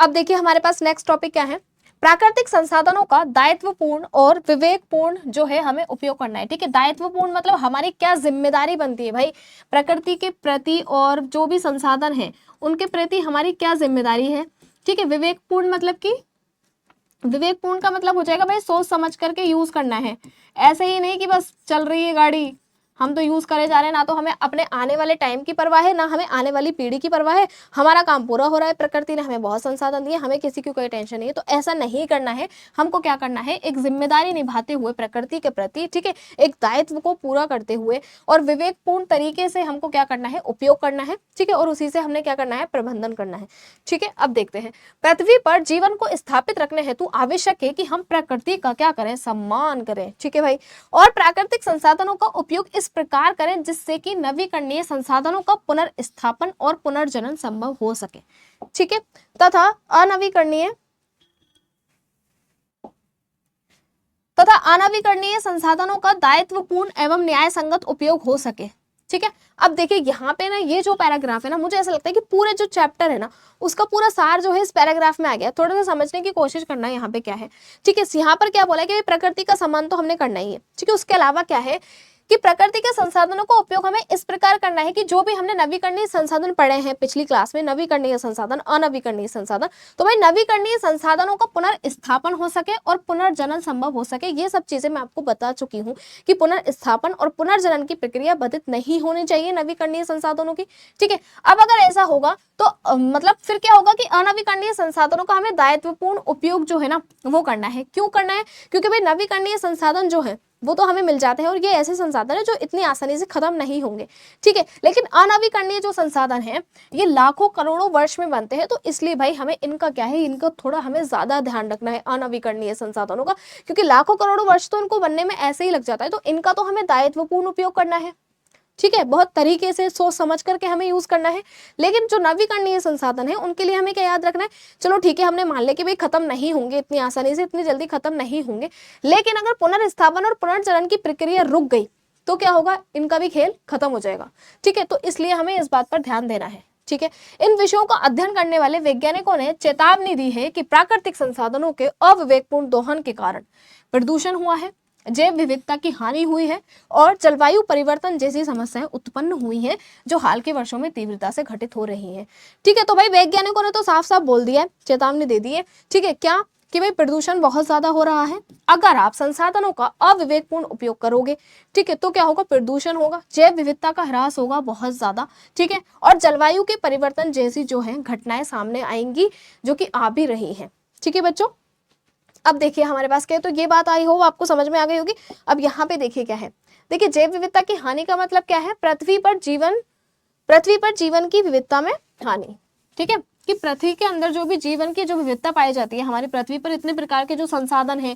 अब देखिए हमारे पास नेक्स्ट टॉपिक क्या है, प्राकृतिक संसाधनों का दायित्वपूर्ण और विवेकपूर्ण जो है हमें उपयोग करना है। ठीक है, दायित्वपूर्ण मतलब हमारी क्या जिम्मेदारी बनती है भाई प्रकृति के प्रति, और जो भी संसाधन है उनके प्रति हमारी क्या जिम्मेदारी है। ठीक है, विवेकपूर्ण मतलब कि विवेकपूर्ण का मतलब हो जाएगा भाई सोच समझ करके यूज करना है, ऐसे ही नहीं कि बस चल रही है गाड़ी हम तो यूज करे जा रहे हैं, ना तो हमें अपने आने वाले टाइम की परवाह है, ना हमें आने वाली पीढ़ी की परवाह है, हमारा काम पूरा हो रहा है, प्रकृति ने हमें बहुत संसाधन दिए, हमें किसी की कोई टेंशन नहीं है। तो ऐसा नहीं करना है, हमको क्या करना है, एक जिम्मेदारी निभाते हुए प्रकृति के प्रति, ठीक है, एक दायित्व को पूरा करते हुए और विवेकपूर्ण तरीके से हमको क्या करना है, उपयोग करना है। ठीक है, और उसी से हमने क्या करना है, प्रबंधन करना है। ठीक है, अब देखते हैं, पृथ्वी पर जीवन को स्थापित रखने हेतु आवश्यक है कि हम प्रकृति का क्या करें, सम्मान करें। ठीक है भाई, और प्राकृतिक संसाधनों का उपयोग इस प्रकार करें जिससे कि नवीकरणीय संसाधनों का पुनर्स्थापन और पुनर्जनन संभव हो सके। ठीक है, तथा अनवीकरणीय संसाधनों का दायित्वपूर्ण एवं न्याय संगत उपयोग हो सके। ठीक है, अब देखिए यहाँ पे ना ये जो पैराग्राफ है ना, मुझे ऐसा लगता है कि पूरे जो चैप्टर है ना उसका पूरा सार जो है इस पैराग्राफ में आ गया। थोड़ा सा समझने की कोशिश करना है यहाँ पे क्या है। ठीक है, यहाँ पर क्या बोला है कि प्रकृति का सम्मान तो हमने करना ही है। ठीक है, उसके अलावा क्या है कि प्रकृति के संसाधनों का उपयोग हमें इस प्रकार करना है कि जो भी हमने नवीकरणीय संसाधन पढ़े हैं पिछली क्लास में, नवीकरणीय संसाधन, अनवीकरणीय संसाधन, तो भाई नवीकरणीय संसाधनों का पुनर्स्थापन हो सके और पुनर्जनन संभव हो सके। ये सब चीजें मैं आपको बता चुकी हूँ कि पुनर्स्थापन और पुनर्जनन की प्रक्रिया बाधित नहीं होनी चाहिए नवीकरणीय संसाधनों की। ठीक है, अब अगर ऐसा होगा तो मतलब फिर क्या होगा कि अनवीकरणीय संसाधनों का हमें दायित्वपूर्ण उपयोग जो है ना वो करना है। क्यों करना है, क्योंकि भाई नवीकरणीय संसाधन जो है वो तो हमें मिल जाते हैं और ये ऐसे संसाधन है जो इतनी आसानी से खत्म नहीं होंगे। ठीक है, लेकिन अनवीकरणीय जो संसाधन है ये लाखों करोड़ों वर्ष में बनते हैं, तो इसलिए भाई हमें इनका क्या है, इनका थोड़ा हमें ज्यादा ध्यान रखना है अनवीकरणीय संसाधनों का, क्योंकि लाखों करोड़ों वर्ष तो इनको बनने में ऐसे ही लग जाता है, तो इनका तो हमें दायित्वपूर्ण उपयोग करना है। ठीक है, बहुत तरीके से सोच समझ करके हमें यूज करना है। लेकिन जो नवीकरणीय संसाधन है उनके लिए हमें क्या याद रखना है, चलो ठीक है हमने मान लिया कि भाई खत्म नहीं होंगे इतनी आसानी से, इतनी जल्दी खत्म नहीं होंगे, लेकिन अगर पुनर्स्थापन और पुनर्जनन की प्रक्रिया रुक गई तो क्या होगा, इनका भी खेल खत्म हो जाएगा। ठीक है, तो इसलिए हमें इस बात पर ध्यान देना है। ठीक है, इन विषयों का अध्ययन करने वाले वैज्ञानिकों ने चेतावनी दी है कि प्राकृतिक संसाधनों के अविवेकपूर्ण दोहन के कारण प्रदूषण हुआ है, जैव विविधता की हानि हुई है और जलवायु परिवर्तन जैसी समस्याएं उत्पन्न हुई हैं जो हाल के वर्षों में तीव्रता से घटित हो रही हैं। ठीक है, तो भाई वैज्ञानिकों ने तो साफ साफ बोल दिया है, चेतावनी दे दी है। ठीक है, क्या कि भाई प्रदूषण बहुत ज्यादा हो रहा है, अगर आप संसाधनों का अविवेकपूर्ण उपयोग करोगे, ठीक है, तो क्या होगा, प्रदूषण होगा, जैव विविधता का ह्रास होगा बहुत ज्यादा। ठीक है, और जलवायु के परिवर्तन जैसी जो है घटनाएं सामने आएंगी जो कि आ भी रही है। ठीक है बच्चों, अब देखिए हमारे पास क्या है, तो ये बात आई हो आपको समझ में आ गई होगी। अब यहाँ पे देखिए क्या है, देखिए जैव विविधता की हानि का मतलब क्या है, पृथ्वी पर जीवन की विविधता में हानि। ठीक है, कि पृथ्वी के अंदर जो भी जीवन की जो विविधता पाई जाती है, हमारी पृथ्वी पर इतने प्रकार के जो संसाधन है,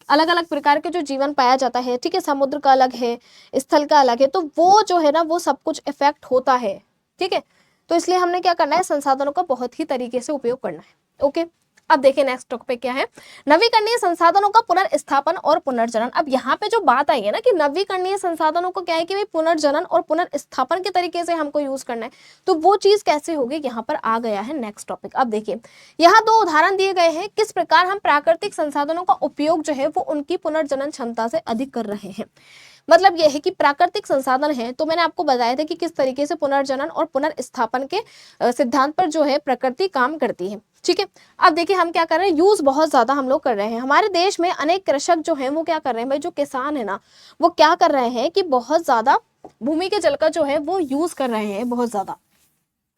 अलग अलग प्रकार के जो जीवन पाया जाता है, ठीक है, समुद्र का अलग है, स्थल का अलग है, तो वो जो है ना वो सब कुछ इफेक्ट होता है। ठीक है, तो इसलिए हमने क्या करना है, संसाधनों का बहुत ही तरीके से उपयोग करना है। ओके, अब देखिए नेक्स्ट टॉपिक क्या है, नवीकरणीय संसाधनों का पुनर्स्थापन और पुनर्जनन। अब यहाँ पे जो बात आई है ना कि नवीकरणीय संसाधनों को क्या है कि भाई पुनर्जनन और पुनर्स्थापन के तरीके से हमको यूज करना है, तो वो चीज कैसे होगी, यहाँ पर आ गया है नेक्स्ट टॉपिक। अब देखिए यहाँ दो उदाहरण दिए गए हैं किस प्रकार हम प्राकृतिक संसाधनों का उपयोग जो है वो उनकी पुनर्जनन क्षमता से अधिक कर रहे हैं। मतलब यह है कि प्राकृतिक संसाधन है, तो मैंने आपको बताया था कि किस तरीके से पुनर्जनन और पुनर्स्थापन के सिद्धांत पर जो है प्रकृति काम करती है। ठीक है, अब देखिए हम क्या कर रहे हैं, यूज बहुत ज्यादा हम लोग कर रहे हैं। हमारे देश में अनेक कृषक जो हैं वो क्या कर रहे हैं भाई, जो किसान है ना वो क्या कर रहे हैं कि बहुत ज्यादा भूमि के जल का जो है वो यूज कर रहे हैं, बहुत ज्यादा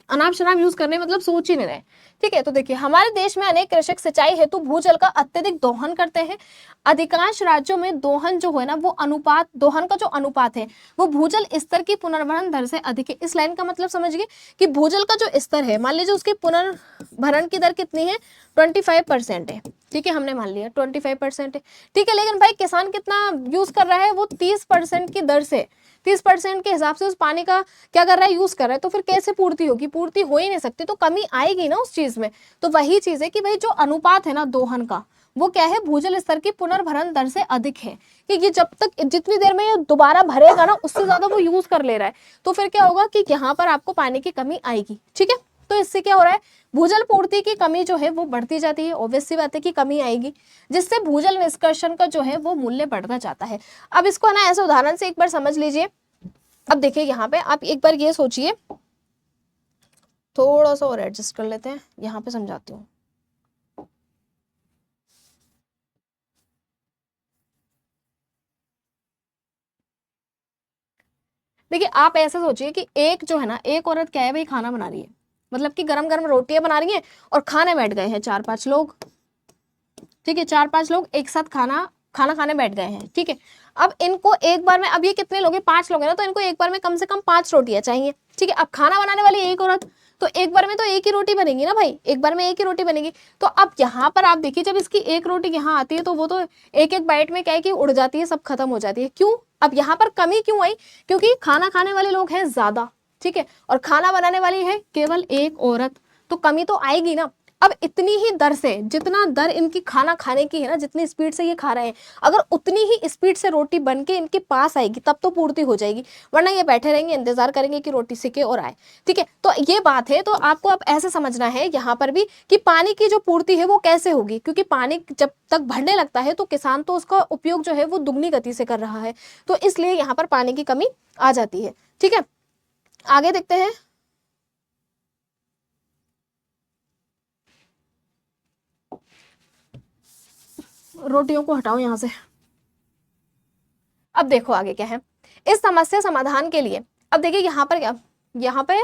अनाप शनाप यूज करने मतलब सोच ही नहीं रहे। ठीक है, तो देखिए हमारे देश में अनेक कृषक सिंचाई हेतु भूजल का अत्यधिक दोहन करते हैं। अधिकांश राज्यों में दोहन जो है ना वो अनुपात, दोहन का जो अनुपात है वो भूजल स्तर की पुनर्भरण दर से अधिक है। इस लाइन का मतलब समझिए कि भूजल का जो स्तर है, मान लीजिए उसकी पुनर्भरण की दर कितनी है, 25% है। ठीक है, हमने मान लिया 25% है। ठीक है, लेकिन भाई किसान कितना यूज कर रहा है, वो 30% की दर से, 30% के हिसाब से उस पानी का क्या कर रहा है, यूज कर रहा है। तो फिर कैसे पूर्ति होगी, पूर्ति हो ही नहीं सकती, तो कमी आएगी ना उस चीज में। तो वही चीज है कि भाई जो अनुपात है ना दोहन का, वो क्या है, भूजल स्तर की पुनर्भरण दर से अधिक है। कि ये जब तक, जितनी देर में ये दोबारा भरेगा ना उससे ज्यादा वो यूज कर ले रहा है, तो फिर क्या होगा कि यहाँ पर आपको पानी की कमी आएगी। ठीक है, तो इससे क्या हो रहा है, भूजल पूर्ति की कमी जो है वो बढ़ती जाती है, ऑब्वियस सी बात है कि कमी आएगी, जिससे भूजल निष्कर्षण का जो है वो मूल्य बढ़ता जाता है। अब इसको ना ऐसे उदाहरण से एक बार समझ लीजिए। अब देखिए यहाँ पे आप एक बार ये सोचिए, थोड़ा सा और एडजस्ट कर लेते हैं, यहाँ पे समझाती हूँ। देखिए आप ऐसे सोचिए कि एक जो है ना, एक औरत क्या है भाई, खाना बना रही है, मतलब कि गरम गरम रोटियां बना रही है और खाने बैठ गए हैं 4-5 लोग, ठीक है, 4-5 लोग एक साथ खाना खाने बैठ गए हैं, ठीक है। अब इनको एक बार में, अब ये कितने लोग हैं, 5 लोग हैं ना, तो इनको एक बार में कम से कम 5 रोटियां चाहिए, ठीक है। अब खाना बनाने वाली एक औरत, तो एक बार में तो एक ही रोटी बनेगी ना भाई, एक बार में एक ही रोटी बनेगी। तो अब यहाँ पर आप देखिए, जब इसकी एक रोटी यहाँ आती है तो वो तो एक एक बाइट में क्या है कि उड़ जाती है, सब खत्म हो जाती है। क्यों? अब यहाँ पर कमी क्यों आई? क्योंकि खाना खाने वाले लोग हैं ज्यादा, ठीक है, और खाना बनाने वाली है केवल एक औरत, तो कमी तो आएगी ना। अब इतनी ही दर से, जितना दर इनकी खाना खाने की है ना, जितनी स्पीड से ये खा रहे हैं, अगर उतनी ही स्पीड से रोटी बन के इनके पास आएगी तब तो पूर्ति हो जाएगी, वरना ये बैठे रहेंगे, इंतजार करेंगे कि रोटी सिके और आए, ठीक है। तो ये बात है, तो आपको अब ऐसे समझना है यहाँ पर भी कि पानी की जो पूर्ति है वो कैसे होगी, क्योंकि पानी जब तक भरने लगता है तो किसान तो उसका उपयोग जो है वो दुगनी गति से कर रहा है, तो इसलिए यहाँ पर पानी की कमी आ जाती है, ठीक है। आगे देखते हैं। रोटियों को हटाओ यहां से। अब देखो आगे क्या है, इस समस्या समाधान के लिए, अब देखिए यहाँ पर क्या, यहाँ पे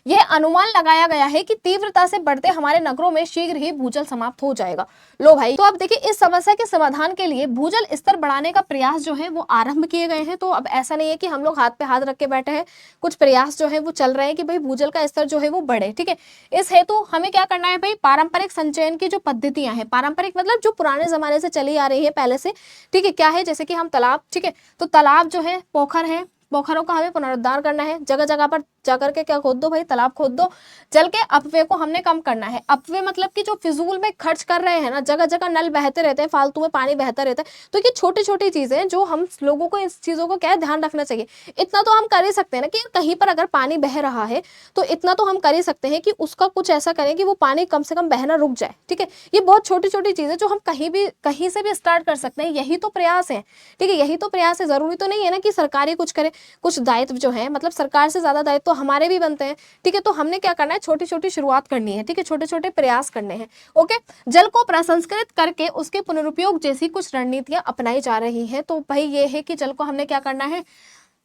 यह अनुमान लगाया गया है कि तीव्रता से बढ़ते हमारे नगरों में शीघ्र ही भूजल समाप्त हो जाएगा। लो भाई, तो अब देखिए इस समस्या के समाधान के लिए भूजल स्तर बढ़ाने का प्रयास जो है वो आरंभ किए गए हैं। तो अब ऐसा नहीं है कि हम लोग हाथ पे हाथ रख के बैठे हैं, कुछ प्रयास जो है वो चल रहे हैं कि भाई भूजल का स्तर जो है वो बढ़े, ठीक है। इस हेतु हमें क्या करना है भाई, पारंपरिक संचयन की जो पद्धतियां हैं, पारंपरिक मतलब जो पुराने जमाने से चली आ रही है पहले से, ठीक है, क्या है, जैसे कि हम तालाब, ठीक है, तो तालाब जो है, पोखर है, पोखरों का हमें पुनरुद्धार करना है, जगह जगह पर जाकर के क्या खोद दो भाई, तालाब खोद दो। जल के अपव्यय को हमने कम करना है। अपव्यय मतलब कि जो फिजूल में खर्च कर रहे हैं ना, जगह जगह नल बहते रहते हैं, फालतू में पानी बहता रहता है, तो ये छोटी छोटी चीजें हैं जो हम लोगों को इस चीजों को क्या है ध्यान रखना चाहिए। इतना तो हम कर ही सकते हैं ना कि कहीं पर अगर पानी बह रहा है तो इतना तो हम कर ही सकते हैं कि उसका कुछ ऐसा करें कि वो पानी कम से कम बहना रुक जाए, ठीक है। ये बहुत छोटी छोटी चीजें जो हम कहीं से भी स्टार्ट कर सकते हैं, यही तो प्रयास है, ठीक है, यही तो प्रयास है। जरूरी तो नहीं है ना कि सरकारी कुछ करे, कुछ दायित्व जो है, मतलब सरकार से ज्यादा दायित्व तो हमारे भी बनते हैं, ठीक है। तो हमने क्या करना है, छोटी छोटी शुरुआत करनी है, ठीक है, छोटे छोटे प्रयास करने हैं, ओके। जल को प्रसंस्कृत करके उसके पुनरुपयोग जैसी कुछ रणनीतियां अपनाई जा रही हैं। तो भाई ये है कि जल को हमने क्या करना है,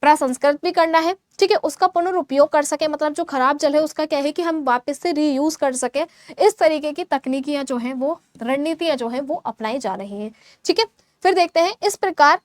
प्रसंस्कृत भी करना है, ठीक है, उसका पुनरुपयोग कर सके, मतलब जो खराब जल है उसका क्या है कि हम वापस से रीयूज कर सके। इस तरीके की तकनीकियां जो है वो, रणनीतियां जो है वो अपनाई जा रही हैं, ठीक है। फिर देखते हैं इस प्रकार,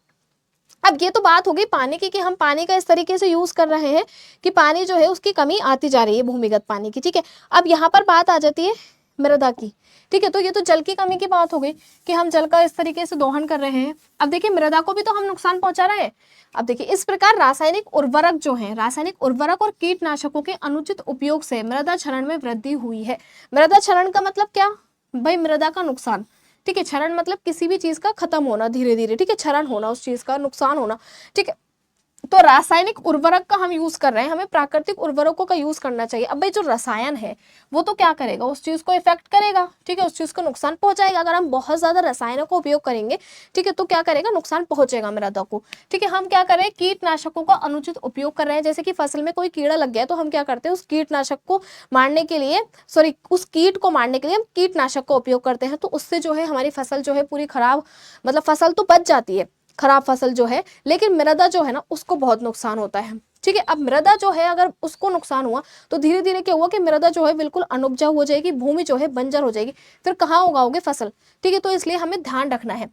अब ये तो बात हो गई पानी की कि हम पानी का इस तरीके से यूज कर रहे हैं कि पानी जो है उसकी कमी आती जा रही है, भूमिगत पानी की, ठीक है। अब यहाँ पर बात आ जाती है मृदा की, ठीक है। तो ये तो जल की कमी की बात हो गई कि हम जल का इस तरीके से दोहन कर रहे हैं। अब देखिए मृदा को भी तो हम नुकसान पहुंचा रहे हैं। अब देखिए इस प्रकार रासायनिक उर्वरक जो है, रासायनिक उर्वरक और कीटनाशकों के अनुचित उपयोग से मृदा क्षरण में वृद्धि हुई है। मृदा क्षरण का मतलब क्या भाई, मृदा का नुकसान, ठीक है। क्षरण मतलब किसी भी चीज का खत्म होना धीरे धीरे, ठीक है, क्षरण होना, उस चीज का नुकसान होना, ठीक है। तो रासायनिक उर्वरक का हम यूज कर रहे हैं, हमें प्राकृतिक उर्वरकों का यूज करना चाहिए। अब भाई जो रसायन है वो तो क्या करेगा, उस चीज को इफेक्ट करेगा, ठीक है, उस चीज को नुकसान पहुंचाएगा। अगर हम बहुत ज्यादा रसायनों का उपयोग करेंगे, ठीक है, तो क्या करेगा, नुकसान पहुंचेगा मृदा को, ठीक है। हम क्या करें, कीटनाशकों का अनुचित उपयोग कर रहे हैं। जैसे कि फसल में कोई कीड़ा लग गया तो हम क्या करते हैं, उस कीटनाशक को मारने के लिए, सॉरी, उस कीट को मारने के लिए हम कीटनाशक का उपयोग करते हैं। तो उससे जो है हमारी फसल जो है पूरी खराब, मतलब फसल तो बच जाती है, खराब फसल जो है, लेकिन मृदा जो है ना उसको बहुत नुकसान होता है, ठीक है। अब मृदा जो है अगर उसको नुकसान हुआ तो धीरे धीरे क्या हुआ कि मृदा जो है बिल्कुल अनुपजाऊ हो जाएगी, भूमि जो है बंजर हो जाएगी, फिर कहाँ उगाओगे फसल, ठीक है। तो इसलिए हमें ध्यान रखना है।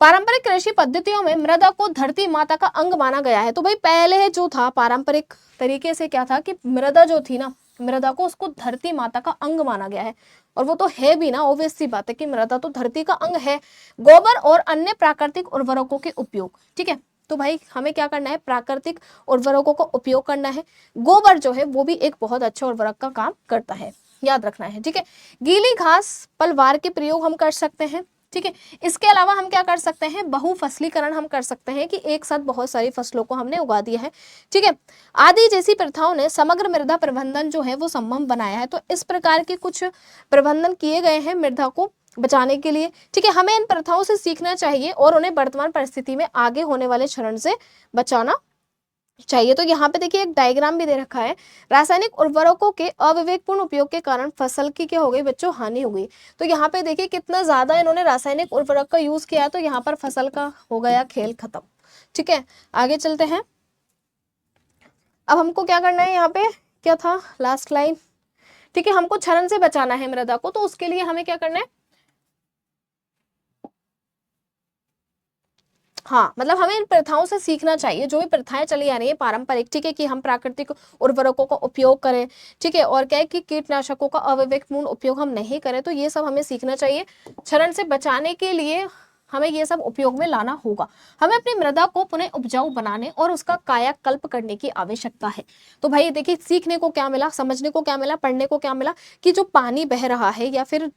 पारंपरिक कृषि पद्धतियों में मृदा को धरती माता का अंग माना गया है। तो भाई पहले जो था पारंपरिक तरीके से क्या था कि मृदा जो थी ना, मृदा को उसको धरती माता का अंग माना गया है, और वो तो है भी ना, ऑब्वियस सी बात है कि मृदा तो धरती का अंग है। गोबर और अन्य प्राकृतिक उर्वरकों के उपयोग, ठीक है। तो भाई हमें क्या करना है, प्राकृतिक उर्वरकों का उपयोग करना है। गोबर जो है वो भी एक बहुत अच्छा उर्वरक का काम करता है, याद रखना है, ठीक है। गीली घास पलवार के प्रयोग हम कर सकते हैं, ठीक है। इसके अलावा हम क्या कर सकते हैं, बहुफसलीकरण हम कर सकते हैं कि एक साथ बहुत सारी फसलों को हमने उगा दिया है। ठीक है। आदि जैसी प्रथाओं ने समग्र मृदा प्रबंधन जो है वो संभव बनाया है। तो इस प्रकार के कुछ प्रबंधन किए गए हैं मृदा को बचाने के लिए। ठीक है। हमें इन प्रथाओं से सीखना चाहिए और उन्हें वर्तमान परिस्थिति में आगे होने वाले क्षरण से बचाना चाहिए। तो यहाँ पे देखिए एक डायग्राम भी दे रखा है। रासायनिक उर्वरकों के अविवेकपूर्ण उपयोग के कारण फसल की क्या हो गई बच्चों, हानि हो गई। तो यहाँ पे देखिए कितना ज्यादा इन्होंने रासायनिक उर्वरक का यूज किया है, तो यहाँ पर फसल का हो गया खेल खत्म। ठीक है, आगे चलते हैं। अब हमको क्या करना है, यहाँ पे क्या था लास्ट लाइन। ठीक है, हमको क्षरण से बचाना है मृदा को, तो उसके लिए हमें क्या करना है, हाँ मतलब हमें इन प्रथाओं से सीखना चाहिए, जो भी प्रथाएं चली आ रही है पारंपरिक। ठीक है, कि हम प्राकृतिक उर्वरकों का उपयोग करें। ठीक है, और क्या है कि कीटनाशकों का अविवेकपूर्ण उपयोग हम नहीं करें। तो ये सब हमें सीखना चाहिए। क्षरण से बचाने के लिए हमें ये सब उपयोग में लाना होगा। हमें अपनी मृदा को पुनः उपजाऊ बनाने और उसका कायाकल्प करने की आवश्यकता है। तो भाई देखिए सीखने को क्या मिला, समझने को क्या मिला, पढ़ने को क्या मिला, कि जो पानी बह रहा है, या फिर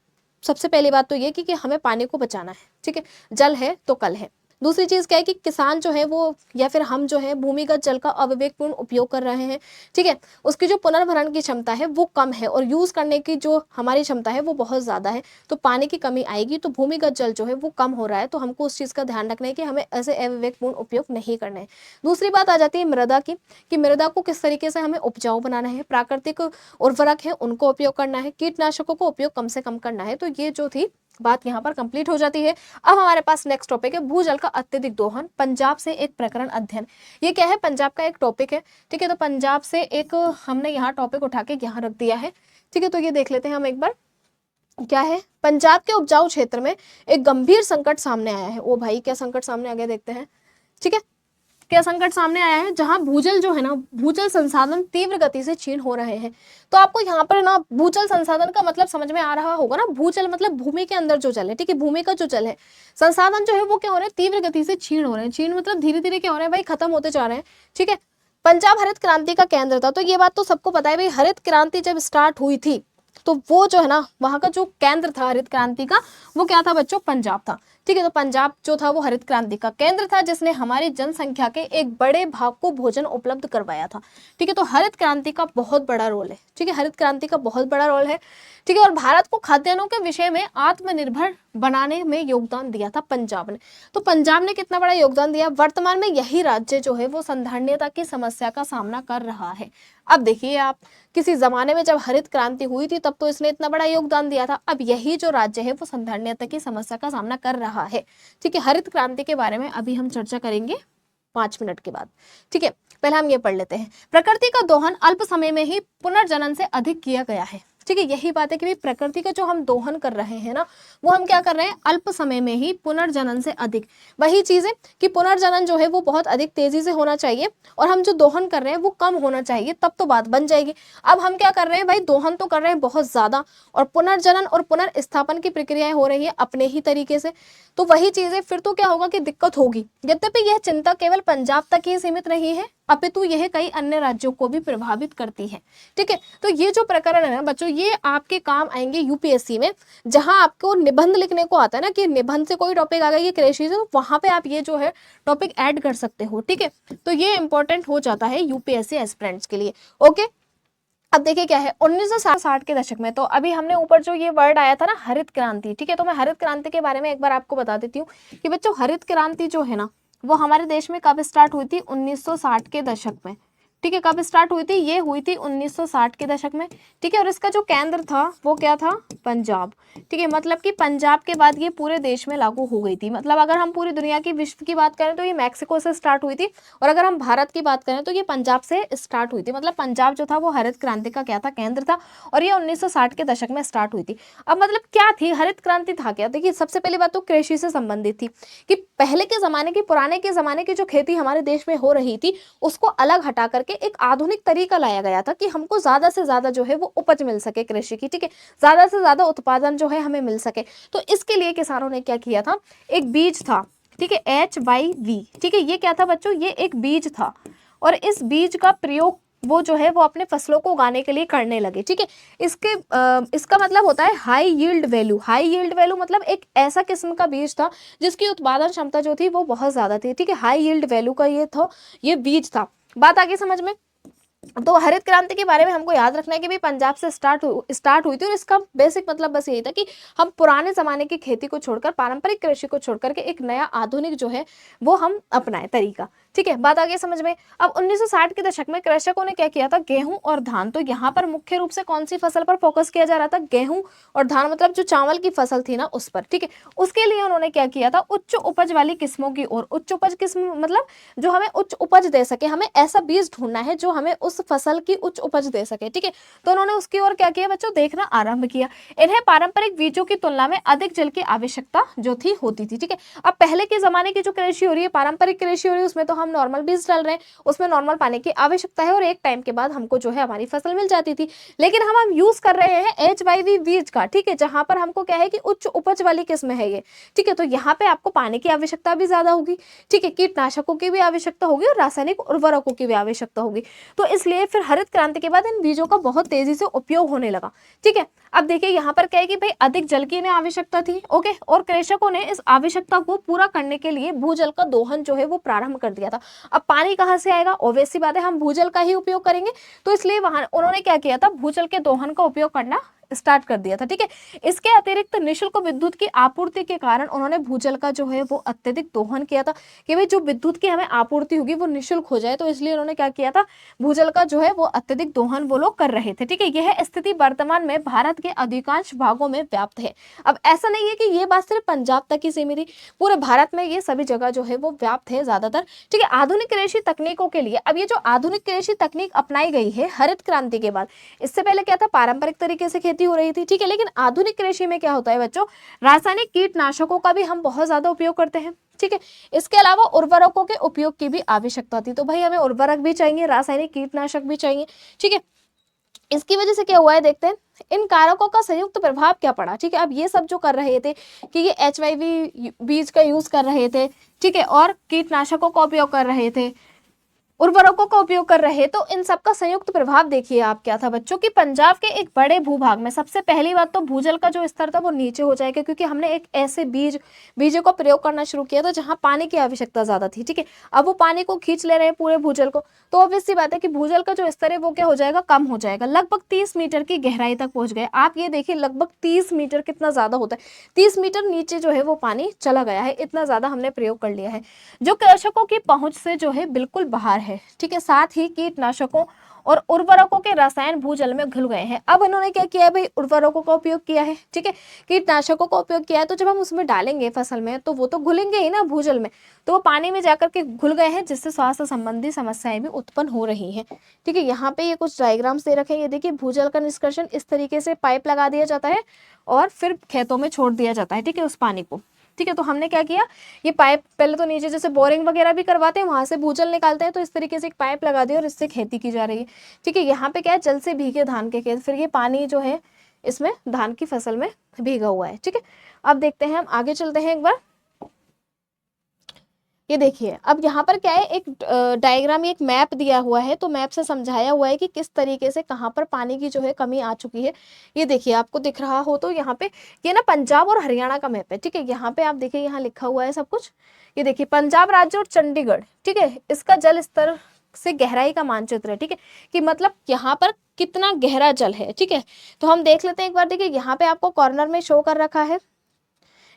सबसे पहली बात तो ये कि हमें पानी को बचाना है। ठीक है, जल है तो कल है। दूसरी चीज क्या है कि किसान जो है वो या फिर हम जो है भूमिगत जल का अविवेकपूर्ण उपयोग कर रहे हैं। ठीक है, उसकी जो पुनर्भरण की क्षमता है वो कम है और यूज करने की जो हमारी क्षमता है वो बहुत ज्यादा है। तो पानी की कमी आएगी, तो भूमिगत जल जो है वो कम हो रहा है। तो हमको उस चीज का ध्यान रखना है कि हमें ऐसे अविवेकपूर्ण उपयोग नहीं करना है। दूसरी बात आ जाती है मृदा की, कि मृदा को किस तरीके से हमें उपजाऊ बनाना है। प्राकृतिक उर्वरक है उनको उपयोग करना है, कीटनाशकों को उपयोग कम से कम करना है। तो ये जो थी बात यहाँ पर कंप्लीट हो जाती है। अब हमारे पास नेक्स्ट टॉपिक है भूजल का अत्यधिक दोहन, पंजाब से एक प्रकरण अध्ययन। ये क्या है, पंजाब का एक टॉपिक है। ठीक है, तो पंजाब से एक हमने यहाँ टॉपिक उठा के यहाँ रख दिया है। ठीक है, तो ये देख लेते हैं हम एक बार क्या है। पंजाब के उपजाऊ क्षेत्र में एक गंभीर संकट सामने आया है। ओ भाई क्या संकट सामने आ गया, देखते हैं। ठीक है, क्या संकट सामने आया है, जहां भूजल जो है ना, भूजल संसाधन तीव्र गति से क्षीण हो रहे हैं। तो आपको यहाँ पर ना भूजल संसाधन का मतलब समझ में आ रहा होगा ना। भूजल मतलब भूमि के अंदर जो जल है। ठीक है, भूमि का जो जल है, संसाधन जो है वो क्या हो रहे हैं, तीव्र गति से क्षीण हो रहे हैं। क्षीण मतलब धीरे धीरे क्या हो रहा है भाई, खत्म होते जा रहे हैं। ठीक है, पंजाब हरित क्रांति का केंद्र था। तो ये बात तो सबको पता है भाई, हरित क्रांति जब स्टार्ट हुई थी तो वो जो है ना, वहां का जो केंद्र था हरित क्रांति का, वो क्या था बच्चों, पंजाब था। ठीक है, तो पंजाब जो था वो हरित क्रांति का केंद्र था, जिसने हमारी जनसंख्या के एक बड़े भाग को भोजन उपलब्ध करवाया था। ठीक है, तो हरित क्रांति का बहुत बड़ा रोल है। ठीक है, हरित क्रांति का बहुत बड़ा रोल है। ठीक है, और भारत को खाद्यान्नों के विषय में आत्मनिर्भर बनाने में योगदान दिया था पंजाब ने। तो पंजाब ने कितना बड़ा योगदान दिया। वर्तमान में यही राज्य जो है वो संधारणीयता की समस्या का सामना कर रहा है। अब देखिए आप, किसी जमाने में जब हरित क्रांति हुई थी तब तो इसने इतना बड़ा योगदान दिया था। अब यही जो राज्य है वो संधारणीयता की समस्या का सामना कर रहा है। ठीक है, हरित क्रांति के बारे में अभी हम चर्चा करेंगे 5 मिनट के बाद। ठीक है, पहले हम ये पढ़ लेते हैं। प्रकृति का दोहन अल्प समय में ही पुनर्जनन से अधिक किया गया है। ठीक है, यही बात है कि प्रकृति का जो हम दोहन कर रहे हैं ना, वो हम क्या कर रहे हैं, अल्प समय में ही पुनर्जनन से अधिक। वही चीज है कि पुनर्जनन जो है वो बहुत अधिक तेजी से होना चाहिए, और हम जो दोहन कर रहे हैं वो कम होना चाहिए, तब तो बात बन जाएगी। अब हम क्या कर रहे हैं भाई, दोहन तो कर रहे हैं बहुत ज्यादा, और पुनर्जनन और पुनर्स्थापन की प्रक्रियाएं हो रही है अपने ही तरीके से। तो वही चीज है, फिर तो क्या होगा कि दिक्कत होगी। यद्यपि यह चिंता केवल पंजाब तक ही सीमित नहीं है, अपितु यह कई अन्य राज्यों को भी प्रभावित करती है। ठीक है, तो ये जो प्रकरण है ना बच्चों, ये आपके काम आएंगे यूपीएससी में, जहां आपको निबंध लिखने को आता है ना, कि निबंध से कोई टॉपिक आ गया, ये कृषि से, तो वहां पे आप ये जो है टॉपिक ऐड कर सकते हो। ठीक है, तो ये इंपॉर्टेंट हो जाता है यूपीएससी एस्पिरेंट्स के लिए। ओके, अब देखिए क्या है, 1960 के दशक में, तो अभी हमने ऊपर जो ये वर्ड आया था ना हरित क्रांति। ठीक है, तो मैं हरित क्रांति के बारे में एक बार आपको बता देती हूँ कि बच्चों हरित क्रांति जो है ना, वो हमारे देश में कब स्टार्ट हुई थी, 1960 के दशक में। ठीक है, कब स्टार्ट हुई थी, ये हुई थी 1960 के दशक में। ठीक है, और इसका जो केंद्र था वो क्या था, पंजाब। ठीक है, मतलब कि पंजाब के बाद ये पूरे देश में लागू हो गई थी। मतलब अगर हम पूरी दुनिया की, विश्व की बात करें तो ये मैक्सिको से स्टार्ट हुई थी, और अगर हम भारत की बात करें तो ये पंजाब से स्टार्ट हुई थी। मतलब पंजाब जो था वो हरित क्रांति का क्या था, केंद्र था, और ये 1960 के दशक में स्टार्ट हुई थी। अब मतलब क्या थी हरित क्रांति, था क्या, देखिए सबसे पहली बात तो कृषि से संबंधित थी, कि पहले के जमाने की, पुराने के जमाने की जो खेती हमारे देश में हो रही थी उसको अलग हटा करके एक आधुनिक तरीका लाया गया था, कि हमको ज्यादा से ज्यादा जो है वो उपज मिल सके कृषि की। ठीक है, ज्यादा से ज्यादा उत्पादन जो है हमें मिल सके। तो इसके लिए किसानों ने क्या किया था, एक बीज था। ठीक है, HYV। ठीक है, ये क्या था बच्चों, ये एक बीज था, और इस बीज का प्रयोग वो जो है वो अपने फसलों को उगाने के लिए करने लगे। ठीक है, इसका मतलब होता है high yield value. High yield value मतलब एक ऐसा किस्म का बीज था जिसकी उत्पादन क्षमता जो थी वो बहुत ज्यादा थी। ठीक है, हाई यील्ड वैल्यू का ये बीज था। बात आगे समझ में। तो हरित क्रांति के बारे में हमको याद रखना है कि भाई पंजाब से स्टार्ट हुई थी, और इसका बेसिक मतलब बस यही था कि हम पुराने जमाने की खेती को छोड़कर, पारंपरिक कृषि को छोड़कर के एक नया आधुनिक जो है वो हम अपनाए तरीका। ठीक है, बात आगे समझ में। अब 1960 के दशक में कृषकों ने क्या किया था, गेहूं और धान। तो यहाँ पर मुख्य रूप से कौन सी फसल पर फोकस किया जा रहा था, गेहूं और धान, मतलब जो चावल की फसल थी ना उस पर। ठीक है, उसके लिए उन्होंने क्या किया था, उच्च उपज वाली किस्मों की ओर। उच्च उपज किस्म मतलब जो हमें उच्च उपज दे सके, हमें ऐसा बीज ढूंढना है जो हमें उस फसल की उच्च उपज दे सके। ठीक है, तो उन्होंने उसकी ओर क्या किया बच्चों, देखना आरंभ किया। इन्हें पारंपरिक बीजों की तुलना में अधिक जल की आवश्यकता जो थी होती थी। ठीक है, अब पहले के जमाने की जो कृषि हो रही है, पारंपरिक कृषि हो रही है, उसमें तो हम नॉर्मल बीज डाल रहे हैं, उसमें नॉर्मल पानी की आवश्यकता है और एक टाइम के बाद हमको जो है हमारी फसल मिल जाती थी। लेकिन हम यूज कर रहे हैं HYV बीज का। ठीक है, जहां पर हमको क्या है कि उच्च उपज वाली किस्म है ये। ठीक है, तो यहाँ पे आपको पानी की आवश्यकता भी ज्यादा होगी। ठीक है, कीटनाशकों की भी आवश्यकता होगी और रासायनिक उर्वरकों की भी आवश्यकता होगी। तो इसलिए फिर हरित क्रांति के बाद इन बीजों का बहुत तेजी से उपयोग होने लगा। ठीक है, अब देखिए यहाँ पर क्या है कि भाई अधिक जल की इन्हें आवश्यकता थी। ओके, और कृषकों ने इस आवश्यकता को पूरा करने के लिए भूजल का दोहन जो है वो प्रारंभ कर दिया था। अब पानी कहाँ से आएगा, ऑब्वियस सी बात है हम भूजल का ही उपयोग करेंगे। तो इसलिए वहां उन्होंने क्या किया था, भूजल के दोहन का उपयोग करना स्टार्ट कर दिया था। ठीक है, इसके अतिरिक्त निःशुल्क विद्युत की आपूर्ति के कारण उन्होंने भूजल का जो है वो अत्यधिक दोहन किया था कि भाई जो विद्युत की हमें आपूर्ति होगी वो निःशुल्क हो जाए। तो इसलिए उन्होंने क्या किया था, भूजल का जो है वो अत्यधिक दोहन वो लोग कर रहे थे। ठीक है, यह स्थिति वर्तमान में भारत के अधिकांश भागों में व्याप्त है। अब ऐसा नहीं है कि ये बात सिर्फ पंजाब तक ही सीमित थी, पूरे भारत में ये सभी जगह जो है वो व्याप्त है ज्यादातर। ठीक है, आधुनिक कृषि तकनीकों के लिए, अब ये जो आधुनिक कृषि तकनीक अपनाई गई है हरित क्रांति के बाद, इससे पहले क्या था, पारंपरिक तरीके से खेती हो रही थी। ठीक है, लेकिन आधुनिक कृषि में क्या होता है बच्चों, रासायनिक कीटनाशकों का भी हम बहुत ज्यादा उपयोग करते हैं। ठीक है, इसके अलावा उर्वरकों के उपयोग की भी आवश्यकता थी। तो भाई हमें उर्वरक भी चाहिए, रासायनिक कीटनाशक भी चाहिए। ठीक है, इसकी वजह से क्या हुआ है देखते हैं, इन कारकों का संयुक्त प्रभाव क्या पड़ा। ठीक है, अब ये सब जो कर रहे थे कि ये HYV बीज का यूज कर रहे थे, ठीक है, और कीटनाशकों का उपयोग कर रहे थे, उर्वरकों का उपयोग कर रहे, तो इन सब का संयुक्त प्रभाव देखिए आप क्या था बच्चों कि पंजाब के एक बड़े भूभाग में सबसे पहली बात तो भूजल का जो स्तर था वो नीचे हो जाएगा, क्योंकि हमने एक ऐसे बीजों का प्रयोग करना शुरू किया था जहां पानी की आवश्यकता ज्यादा थी। ठीक है, अब वो पानी को खींच ले रहे हैं पूरे भूजल को, तो ऑब्वियस सी बात है कि भूजल का जो स्तर है वो क्या हो जाएगा, कम हो जाएगा। लगभग 30 मीटर की गहराई तक पहुंच गए। आप ये देखिए लगभग 30 मीटर कितना ज्यादा होता है, 30 मीटर नीचे जो है वो पानी चला गया है, इतना ज्यादा हमने प्रयोग कर लिया है, जो कृषकों की पहुंच से जो है बिल्कुल बाहर है। ठीक है, साथ ही कीटनाशकों और उर्वरकों के रसायन भूजल में घुल गए हैं। अब इन्होंने क्या किया है भाई, उर्वरकों का उपयोग किया है। ठीक है, कीटनाशकों का उपयोग किया है, तो जब हम उसमें डालेंगे फसल में तो वो तो घुलेंगे ही ना भूजल में, तो वो पानी में जाकर के घुल गए हैं, जिससे स्वास्थ्य संबंधी समस्याएं भी उत्पन्न हो रही हैं। ठीक है, यहाँ पे ये कुछ डायग्राम्स दे रखे हैं, ये देखिए भूजल का निष्कर्षण इस तरीके से पाइप लगा दिया जाता है और फिर खेतों में छोड़ दिया जाता है। ठीक है, उस पानी को। ठीक है, तो हमने क्या किया, ये पाइप पहले तो नीचे जैसे बोरिंग वगैरह भी करवाते हैं, वहां से भूजल निकालते हैं, तो इस तरीके से एक पाइप लगा दी और इससे खेती की जा रही है। ठीक है, यहाँ पे क्या है, जल से भीगे धान के खेत, फिर ये पानी जो है इसमें धान की फसल में भीगा हुआ है। ठीक है, अब देखते हैं, हम आगे चलते हैं एक बार। ये देखिए अब यहाँ पर क्या है, एक डायग्राम, एक मैप दिया हुआ है, तो मैप से समझाया हुआ है कि किस तरीके से कहाँ पर पानी की जो है कमी आ चुकी है। ये देखिए आपको दिख रहा हो तो यहाँ पे ये ना पंजाब और हरियाणा का मैप है। ठीक है, यहाँ पे आप देखिए यहाँ लिखा हुआ है सब कुछ। ये देखिए पंजाब राज्य और चंडीगढ़, ठीक है, इसका जल स्तर से गहराई का मानचित्र है। ठीक है, कि मतलब यहाँ पर कितना गहरा जल है। ठीक है, तो हम देख लेते हैं एक बार। देखिए यहाँ पे आपको कॉर्नर में शो कर रखा है,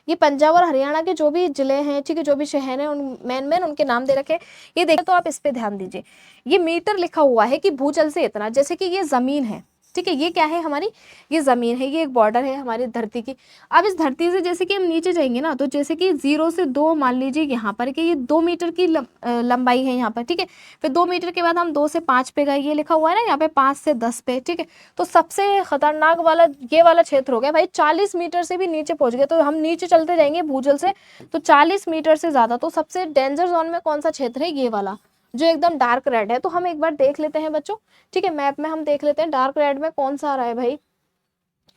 ये पंजाब और हरियाणा के जो भी जिले हैं, ठीक है, जो भी शहर हैं, उन मेन उनके नाम दे रखे हैं। ये देखिए तो आप इस पे ध्यान दीजिए, ये मीटर लिखा हुआ है कि भूजल से इतना, जैसे कि ये जमीन है। ठीक है, ये क्या है हमारी, ये जमीन है, ये एक बॉर्डर है हमारी धरती की। अब इस धरती से जैसे कि हम नीचे जाएंगे ना, तो जैसे कि 0 से 2 मान लीजिए यहाँ पर कि ये 2 मीटर की लंबाई है यहाँ पर। ठीक है, फिर 2 मीटर के बाद हम 2 से 5 पे गए, ये लिखा हुआ है ना यहाँ पे 5 से 10 पे। ठीक है, तो सबसे खतरनाक वाला ये वाला क्षेत्र हो गया भाई, 40 मीटर से भी नीचे पहुंच गए। तो हम नीचे चलते जाएंगे भूजल से तो 40 मीटर से ज्यादा। तो सबसे डेंजर जोन में कौन सा क्षेत्र है, ये वाला जो एकदम डार्क रेड है। तो हम एक बार देख लेते हैं बच्चों। ठीक है, मैप में हम देख लेते हैं डार्क रेड में कौन सा आ रहा है भाई,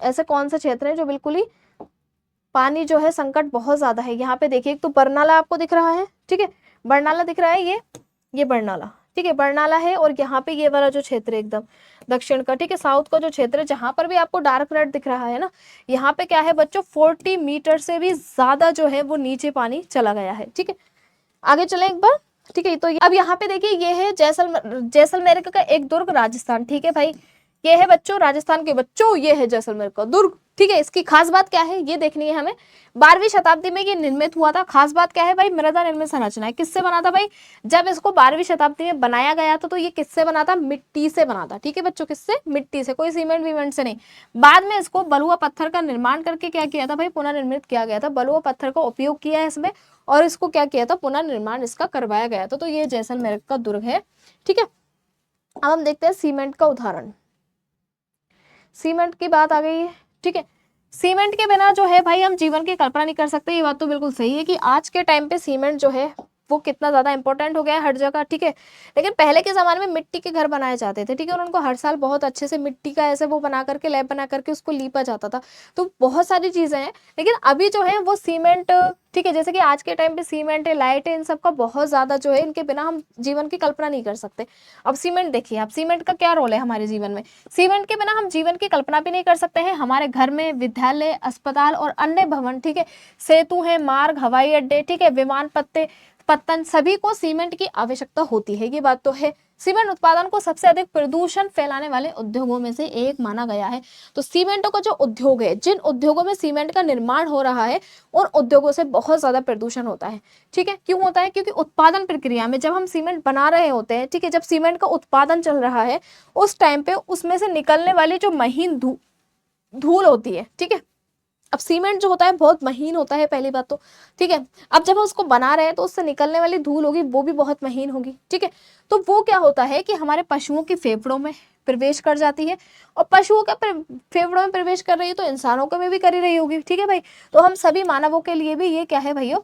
ऐसे कौन सा क्षेत्र है जो बिल्कुल ही पानी जो है संकट बहुत ज्यादा है। यहाँ पे देखिए एक तो बरनाला आपको दिख रहा है। ठीक है, बरनाला दिख रहा है, ये बरनाला। ठीक है, बरनाला है, और यहाँ पे ये वाला जो क्षेत्र है एकदम दक्षिण का, ठीक है, साउथ का जो क्षेत्र है जहां पर भी आपको डार्क रेड दिख रहा है ना, यहाँ पे क्या है बच्चों, 40 मीटर से भी ज्यादा जो है वो नीचे पानी चला गया है। ठीक है, आगे चले एक बार। ठीक है, तो अब यहाँ पे देखिए ये है जैसलमेर का एक दुर्ग राजस्थान। ठीक है भाई, ये है बच्चों राजस्थान के बच्चों, ये है जैसलमेर का दुर्ग। ठीक है, इसकी खास बात क्या है ये देखनी है हमें। 12वीं शताब्दी में ये निर्मित हुआ था। खास बात क्या है भाई, मृदा निर्मित संरचना है। किससे बना था भाई, जब इसको 12वीं शताब्दी में बनाया गया था तो ये किससे बना था, मिट्टी से बना था। ठीक है बच्चों, किससे, मिट्टी से, कोई सीमेंट वीमेंट से नहीं। बाद में इसको बलुआ पत्थर का निर्माण करके क्या किया था भाई, पुनर्निर्मित किया गया था। बलुआ पत्थर का उपयोग किया है इसमें, और इसको क्या किया था, पुनर्निर्माण इसका करवाया गया था। तो ये जैसलमेर का दुर्ग है। ठीक है, अब हम देखते हैं सीमेंट का उदाहरण। सीमेंट की बात आ गई है। ठीक है, सीमेंट के बिना जो है भाई हम जीवन की कल्पना नहीं कर सकते। ये बात तो बिल्कुल सही है कि आज के टाइम पे सीमेंट जो है वो कितना ज्यादा इंपॉर्टेंट हो गया है हर जगह। ठीक है, लेकिन पहले के जमाने में मिट्टी के घर बनाए जाते थे। ठीक है, और उनको हर साल बहुत अच्छे से मिट्टी का ऐसे वो बना करके, लैब बना करके उसको लीपा जाता था। तो बहुत सारी चीजें हैं, लेकिन अभी जो है वो सीमेंट, ठीक है, जैसे कि आज के टाइम पे सीमेंट है, लाइट है, इन सब का बहुत ज्यादा जो है, इनके बिना हम जीवन की कल्पना नहीं कर सकते। अब सीमेंट देखिए, अब सीमेंट का क्या रोल है हमारे जीवन में। सीमेंट के बिना हम जीवन की कल्पना भी नहीं कर सकते हैं। हमारे घर में विद्यालय, अस्पताल और अन्य भवन, ठीक है, सेतु है, मार्ग, हवाई अड्डे, ठीक है, विमान पत्तन, सभी को सीमेंट की आवश्यकता होती है। ये बात तो है। सीमेंट उत्पादन को सबसे अधिक प्रदूषण फैलाने वाले उद्योगों में से एक माना गया है। तो सीमेंटों का जो उद्योग है, जिन उद्योगों में सीमेंट का निर्माण हो रहा है, उन उद्योगों से बहुत ज्यादा प्रदूषण होता है। ठीक है, क्यों होता है, क्योंकि उत्पादन प्रक्रिया में जब हम सीमेंट बना रहे होते हैं, ठीक है, जब सीमेंट का उत्पादन चल रहा है, उस टाइम पे उसमें से निकलने वाली जो महीन धूल होती है, ठीक है, अब सीमेंट जो होता है बहुत महीन होता है पहली बात तो। ठीक है, अब जब हम उसको बना रहे हैं तो उससे निकलने वाली धूल होगी वो भी बहुत महीन होगी। ठीक है, तो वो क्या होता है कि हमारे पशुओं के फेफड़ों में प्रवेश कर जाती है, और पशुओं के फेफड़ों में प्रवेश कर रही है तो इंसानों के में भी कर ही रही होगी। ठीक है भाई, तो हम सभी मानवों के लिए भी ये क्या है भैया,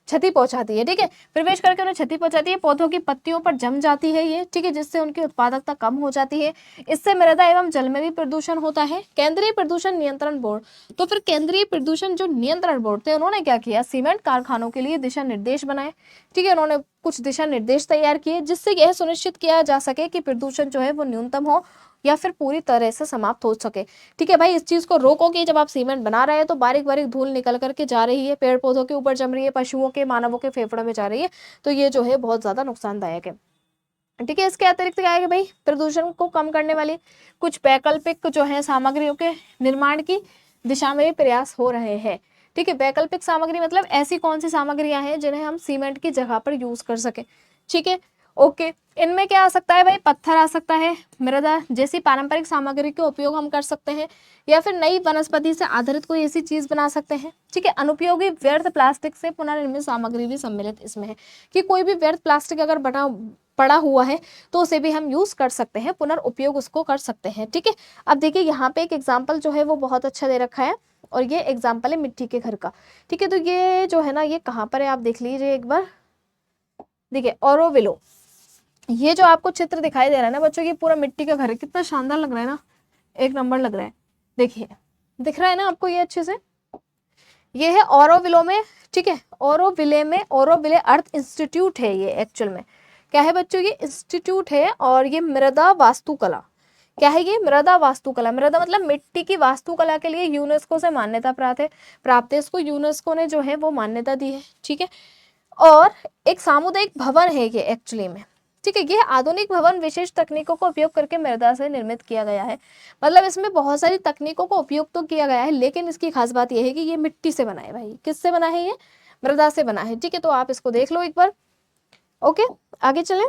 क्षति पहुंचाती है। ठीक है, प्रवेश करके उन्हें क्षति पहुंचाती है, पौधों की पत्तियों पर जम जाती है ये, ठीक है, जिससे उनकी उत्पादकता कम हो जाती है। इससे मृदा एवं जल में भी प्रदूषण होता है। केंद्रीय प्रदूषण नियंत्रण बोर्ड, तो फिर केंद्रीय प्रदूषण जो नियंत्रण बोर्ड थे, उन्होंने क्या किया, सीमेंट कारखानों के लिए दिशा निर्देश बनाए। ठीक है, उन्होंने कुछ दिशा निर्देश तैयार किए जिससे यह सुनिश्चित किया जा सके कि प्रदूषण जो है वो न्यूनतम हो या फिर पूरी तरह से समाप्त हो सके। ठीक है भाई, इस चीज को रोको कि जब आप सीमेंट बना रहे हैं तो बारीक बारीक धूल निकल करके जा रही है, पेड़ पौधों के ऊपर जम रही है, पशुओं के, मानवों के फेफड़ों में जा रही है, तो ये जो है बहुत ज्यादा नुकसानदायक है। ठीक है, इसके अतिरिक्त क्या है भाई, प्रदूषण को कम करने वाली कुछ वैकल्पिक जो है सामग्रियों के निर्माण की दिशा में भी प्रयास हो रहे हैं। ठीक है, वैकल्पिक सामग्री मतलब ऐसी कौन सी सामग्रियां हैं जिन्हें हम सीमेंट की जगह पर यूज कर सके। ठीक है, ओके, इनमें क्या आ सकता है भाई, पत्थर आ सकता है, मृदा जैसी पारंपरिक सामग्री का उपयोग हम कर सकते हैं, या फिर नई वनस्पति से आधारित कोई ऐसी चीज बना सकते हैं। ठीक है, अनुपयोगी व्यर्थ प्लास्टिक से पुनर्निर्मित सामग्री भी सम्मिलित इसमें है, कि कोई भी व्यर्थ प्लास्टिक अगर पड़ा हुआ है तो उसे भी हम यूज कर सकते हैं, पुनर्उपयोग उसको कर सकते हैं। ठीक है, अब देखिए यहाँ पे एक एग्जाम्पल जो है वो बहुत अच्छा दे रखा है, और ये एग्जाम्पल है मिट्टी के घर का। ठीक है, तो ये जो है ना, ये कहाँ पर है आप देख लीजिए एक बार। देखिए ऑरोविलो, ये जो आपको चित्र दिखाई दे रहा है ना बच्चों, ये पूरा मिट्टी का घर है। कितना शानदार लग रहा है ना, एक नंबर लग रहा है। देखिए, दिख रहा है ना आपको ये अच्छे से, ये है ऑरोविलो में। ठीक है, ऑरोविले अर्थ इंस्टीट्यूट है ये। एक्चुअल में क्या है बच्चों, ये इंस्टीट्यूट है, और ये मृदा वास्तुकला, क्या है ये, मृदा वास्तुकला, मृदा मतलब मिट्टी की वास्तुकला के लिए यूनेस्को से मान्यता प्राप्त है। इसको यूनेस्को ने जो है वो मान्यता दी है। ठीक है, और एक सामुदायिक भवन है ये एक्चुअली में। ठीक है, ये आधुनिक भवन विशेष तकनीकों का उपयोग करके मृदा से निर्मित किया गया है। मतलब इसमें बहुत सारी तकनीकों का उपयोग तो किया गया है, लेकिन इसकी खास बात यह है कि ये मिट्टी से बना है भाई। किससे बना है ये, मृदा से बना है। ठीक है, तो आप इसको देख लो एक बार। ओके, आगे चले।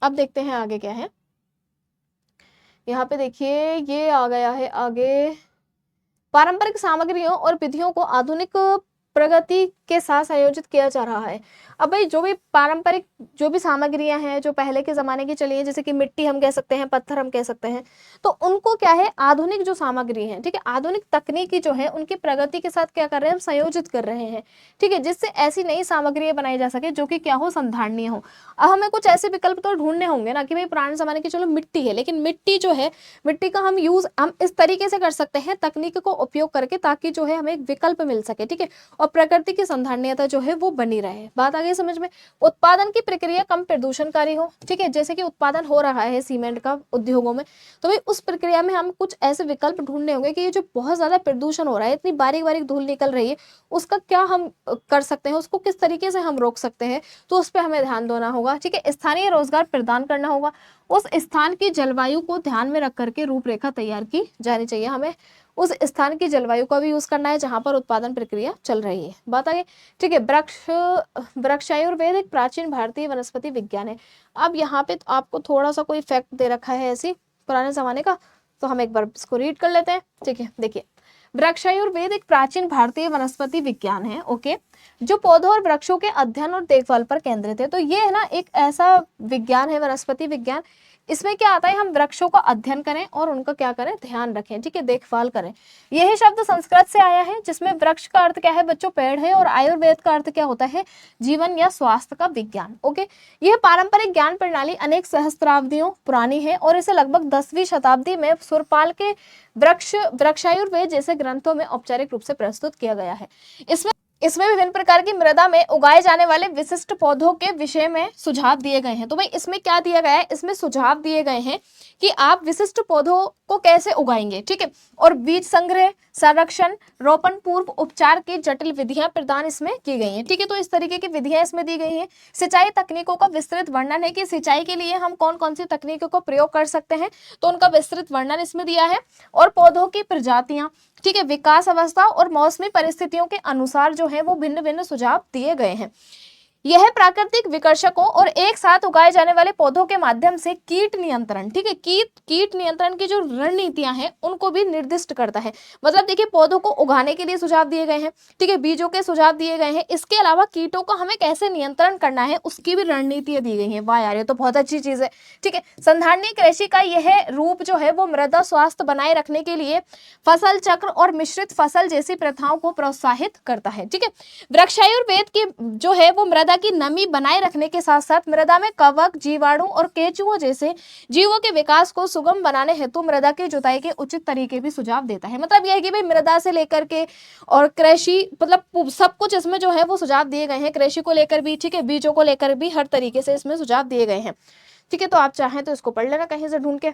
अब देखते हैं आगे क्या है। यहाँ पे देखिए ये आ गया है आगे, पारंपरिक सामग्रियों और विधियों को आधुनिक प्रगति के साथ संयोजित किया जा रहा है। अब भाई जो भी पारंपरिक जो भी सामग्रियां हैं जो पहले के जमाने की चली है, जैसे कि मिट्टी हम कह सकते हैं, पत्थर हम कह सकते हैं, तो उनको क्या है आधुनिक जो सामग्री है, ठीक है, आधुनिक तकनीकी जो है उनकी प्रगति के साथ क्या कर रहे हैं हम संयोजित कर रहे हैं, ठीक है, जिससे ऐसी नई सामग्रियां बनाई जा सके जो कि क्या हो संधारणीय हो। अब हमें कुछ ऐसे विकल्प तो ढूंढने होंगे ना कि भाई पुराने जमाने की चलो मिट्टी है, लेकिन मिट्टी जो है मिट्टी का हम यूज हम इस तरीके से कर सकते हैं तकनीक को उपयोग करके, ताकि जो है हमें एक विकल्प मिल सके, ठीक है, और प्रकृति की संधारणीयता जो है वो बनी रहे। बात आ गई समझ में। उत्पादन की प्रक्रिया कम प्रदूषणकारी हो, ठीक है, जैसे कि उत्पादन हो रहा है सीमेंट का उद्योगों में, तो भाई उस प्रक्रिया में हम कुछ ऐसे विकल्प ढूंढने होंगे कि ये जो बहुत ज्यादा प्रदूषण हो रहा है, इतनी बारीक बारीक धूल निकल रही है, उसका क्या हम कर सकते हैं, उसको किस तरीके से हम रोक सकते हैं, तो उस पर हमें ध्यान देना होगा, ठीक है। स्थानीय रोजगार प्रदान करना होगा, उस स्थान की जलवायु को ध्यान में रख करके रूपरेखा तैयार की जानी चाहिए। हमें उस स्थान की जलवायु का भी यूज करना है जहां पर उत्पादन प्रक्रिया चल रही है। बात आगे, ठीक है। वृक्षायुर्वेद एक प्राचीन भारतीय वनस्पति विज्ञान है। अब यहाँ पे तो आपको थोड़ा सा कोई फैक्ट दे रखा है ऐसी पुराने जमाने का, तो हम एक बार इसको रीड कर लेते हैं, ठीक है। देखिए, वृक्षायुर्वेद एक प्राचीन भारतीय वनस्पति विज्ञान है, ओके, जो पौधों और वृक्षों के अध्ययन और देखभाल पर केंद्रित है। तो ये है ना एक ऐसा विज्ञान है वनस्पति विज्ञान, इसमें क्या आता है हम वृक्षों का अध्ययन करें और उनका क्या करें ध्यान रखें, ठीक है, देखभाल करें। यही शब्द संस्कृत से आया है, जिसमें वृक्ष का अर्थ क्या है बच्चों पेड़ है, और आयुर्वेद का अर्थ क्या होता है जीवन या स्वास्थ्य का विज्ञान, ओके। यह पारंपरिक ज्ञान प्रणाली अनेक सहस्त्राब्दियों पुरानी है और इसे लगभग 10वीं शताब्दी में सुरपाल के वृक्षायुर्वेद जैसे ग्रंथों में औपचारिक रूप से प्रस्तुत किया गया है। इसमें विभिन्न प्रकार की मृदा में उगाए जाने वाले विशिष्ट पौधों के विषय में सुझाव दिए गए हैं। तो भाई इसमें क्या दिया गया है, इसमें सुझाव दिए गए हैं कि आप विशिष्ट पौधों को कैसे उगाएंगे, ठीक है, और बीज संग्रह, संरक्षण, रोपण पूर्व उपचार की जटिल विधियां प्रदान इसमें की गई हैं, ठीक है। तो इस तरीके की विधियां इसमें दी गई हैं। सिंचाई तकनीकों का विस्तृत वर्णन है कि सिंचाई के लिए हम कौन कौन सी तकनीकों को प्रयोग कर सकते हैं, तो उनका विस्तृत वर्णन इसमें दिया है। और पौधों की प्रजातियां, ठीक है, विकास अवस्था और मौसमी परिस्थितियों के अनुसार जो है वो भिन्न भिन्न सुझाव दिए गए हैं। यह प्राकृतिक विकर्षकों और एक साथ उगाए जाने वाले पौधों के माध्यम से कीट नियंत्रण, ठीक है, कीट नियंत्रण की जो रणनीतियां हैं उनको भी निर्दिष्ट करता है। मतलब देखिए पौधों को उगाने के लिए सुझाव दिए गए हैं, ठीक है, बीजों के सुझाव दिए गए हैं, इसके अलावा कीटों को हमें कैसे नियंत्रण करना है उसकी भी रणनीतियां दी गई हैं। वाह यार, ये तो बहुत अच्छी चीज है, ठीक है। संधारणीय कृषि का यह रूप जो है वो मृदा स्वास्थ्य बनाए रखने के लिए फसल चक्र और मिश्रित फसल जैसी प्रथाओं को प्रोत्साहित करता है, ठीक है। वृक्षायुर्वेद की जो है वो मृदा की नमी बनाए रखने के साथ साथ मृदा में कवक, जीवाणु और केंचुओं जैसे जीवों के विकास को सुगम बनाने हेतु मृदा की जुताई के उचित तरीके भी सुझाव देता है। मतलब यह है कि भाई मृदा से लेकर के और कृषि मतलब सब कुछ इसमें जो है वो सुझाव दिए गए हैं, कृषि को लेकर भी, ठीक है, बीजों को लेकर भी, हर तरीके से इसमें सुझाव दिए गए हैं, ठीक है। तो आप चाहें तो इसको पढ़ लेना कहीं से ढूंढ के।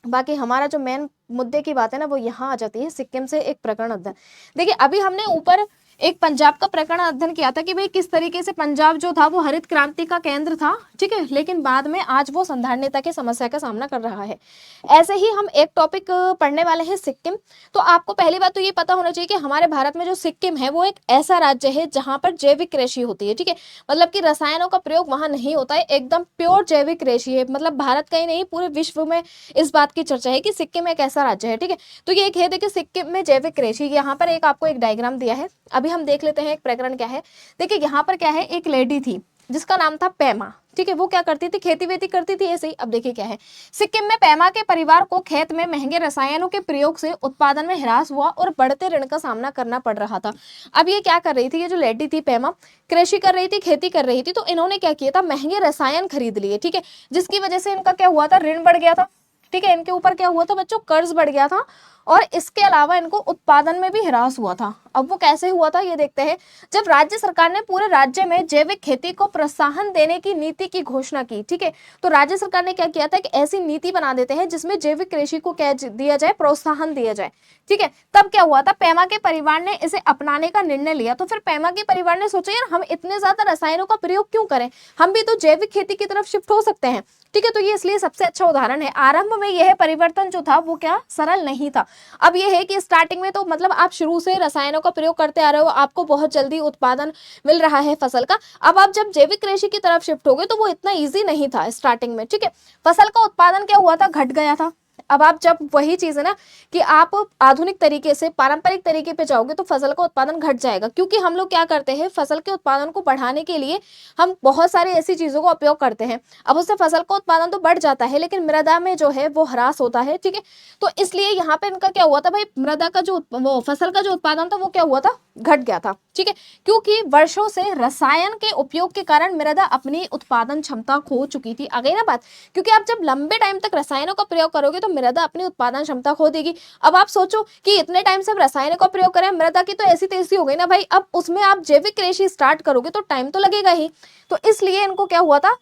बाकी हमारा जो मेन मुद्दे की बात है ना वो यहाँ आ जाती है सिक्किम से एक प्रकरण अध्ययन। देखिए अभी हमने ऊपर एक पंजाब का प्रकरण अध्ययन किया था कि भाई किस तरीके से पंजाब जो था वो हरित क्रांति का केंद्र था, ठीक है, लेकिन बाद में आज वो संधारणीयता की समस्या का सामना कर रहा है। ऐसे ही हम एक टॉपिक पढ़ने वाले हैं सिक्किम। तो आपको पहली बात तो ये पता होना चाहिए कि हमारे भारत में जो सिक्किम है वो एक ऐसा राज्य है जहाँ पर जैविक कृषि होती है, ठीक है, मतलब कि रसायनों का प्रयोग वहां नहीं होता है, एकदम प्योर जैविक कृषि है। मतलब भारत का ही नहीं पूरे विश्व में इस बात की चर्चा है कि सिक्किम एक ऐसा राज्य है, ठीक है। तो ये एक है देखिए सिक्किम में जैविक कृषि, यहाँ पर एक आपको एक डायग्राम दिया है। अभी हम देख लेते हैं एक प्रकरण क्या है। देखिए यहाँ पर क्या है, एक लेडी थी जिसका नाम था पेमा, ठीक है, वो क्या करती थी खेती वेती करती थी ऐसे ही। अब देखिए क्या है, सिक्किम में पेमा के परिवार को खेत में महंगे रसायनों के प्रयोग से उत्पादन में ह्रास हुआ और बढ़ते ऋण का सामना करना पड़ रहा था। अब ये क्या कर रही थी, ये जो लेडी थी पेमा कृषि कर रही थी, खेती कर रही थी, तो इन्होंने क्या किया था, महंगे रसायन खरीद लिए, ठीक है, जिसकी वजह से इनका क्या हुआ था, ऋण बढ़ गया था, ठीक है, इनके ऊपर क्या हुआ था बच्चों, कर्ज बढ़ गया था, और इसके अलावा इनको उत्पादन में भी ह्रास हुआ था। अब वो कैसे हुआ था ये देखते हैं। जब राज्य सरकार ने पूरे राज्य में जैविक खेती को प्रोत्साहन देने की नीति की घोषणा की, ठीक है, तो राज्य सरकार ने क्या किया था कि ऐसी नीति बना देते हैं जिसमें जैविक कृषि को क्या दिया जाए, प्रोत्साहन दिया जाए, ठीक है। तब क्या हुआ था, पेमा के परिवार ने इसे अपनाने का निर्णय लिया। तो फिर पेमा के परिवार ने सोचा यार हम इतने ज्यादा रसायनों का प्रयोग क्यों करें, हम भी तो जैविक खेती की तरफ शिफ्ट हो सकते हैं, ठीक है। तो ये इसलिए सबसे अच्छा उदाहरण है। आरंभ में यह परिवर्तन जो था वो क्या सरल नहीं था। अब ये है कि स्टार्टिंग में तो मतलब आप शुरू से रसायनों का प्रयोग करते आ रहे हो, आपको बहुत जल्दी उत्पादन मिल रहा है फसल का। अब आप जब जैविक कृषि की तरफ शिफ्ट हो गए तो वो इतना इजी नहीं था स्टार्टिंग में, ठीक है। फसल का उत्पादन क्या हुआ था, घट गया था। अब आप जब वही चीज है ना कि आप आधुनिक तरीके से पारंपरिक तरीके पे जाओगे तो फसल का उत्पादन घट जाएगा, क्योंकि हम लोग क्या करते हैं, फसल के उत्पादन को बढ़ाने के लिए हम बहुत सारी ऐसी चीजों का उपयोग करते हैं। अब उससे फसल का उत्पादन तो बढ़ जाता है लेकिन मृदा में जो है वो ह्रास होता है, ठीक है। तो इसलिए यहाँ पे इनका क्या हुआ था भाई, मृदा का जो वो फसल का जो उत्पादन था वो क्या हुआ था, घट गया था, ठीक है। क्योंकि वर्षों से रसायन के उपयोग के कारण मृदा अपनी उत्पादन क्षमता खो चुकी थी। आ गई ना बात, क्योंकि आप जब लंबे टाइम तक रसायनों का प्रयोग करोगे तो मृदा अपनी उत्पादन क्षमता खो देगी। अब आप सोचो कि इतने टाइम से रसायनों का प्रयोग करें, मृदा की तो ऐसी तैसी हो गई ना भाई, अब उसमें आप जैविक कृषि स्टार्ट करोगे तो टाइम तो लगेगा ही। तो इसलिए इनको क्या हुआ था,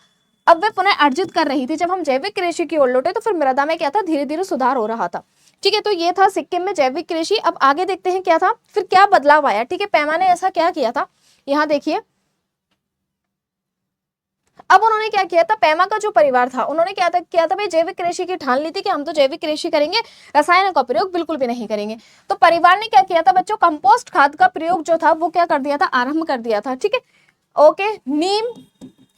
अब वे पुनः अर्जित कर रही थी। जब हम जैविक कृषि की ओर लौटे तो फिर मृदा में क्या था, धीरे धीरे सुधार हो रहा था, ठीक है। तो ये था सिक्किम में जैविक कृषि। अब आगे देखते हैं क्या था, फिर क्या बदलाव आया, ठीक है। पेमा ने ऐसा क्या किया था, यहाँ देखिए। अब उन्होंने क्या किया था, पेमा का जो परिवार था उन्होंने क्या किया था भाई, जैविक कृषि की ठान ली थी कि हम तो जैविक कृषि करेंगे, रसायनों का प्रयोग बिल्कुल भी नहीं करेंगे। तो परिवार ने क्या किया था बच्चों, कंपोस्ट खाद का प्रयोग जो था वो क्या कर दिया था, आरंभ कर दिया था, ठीक है। ओके, नीम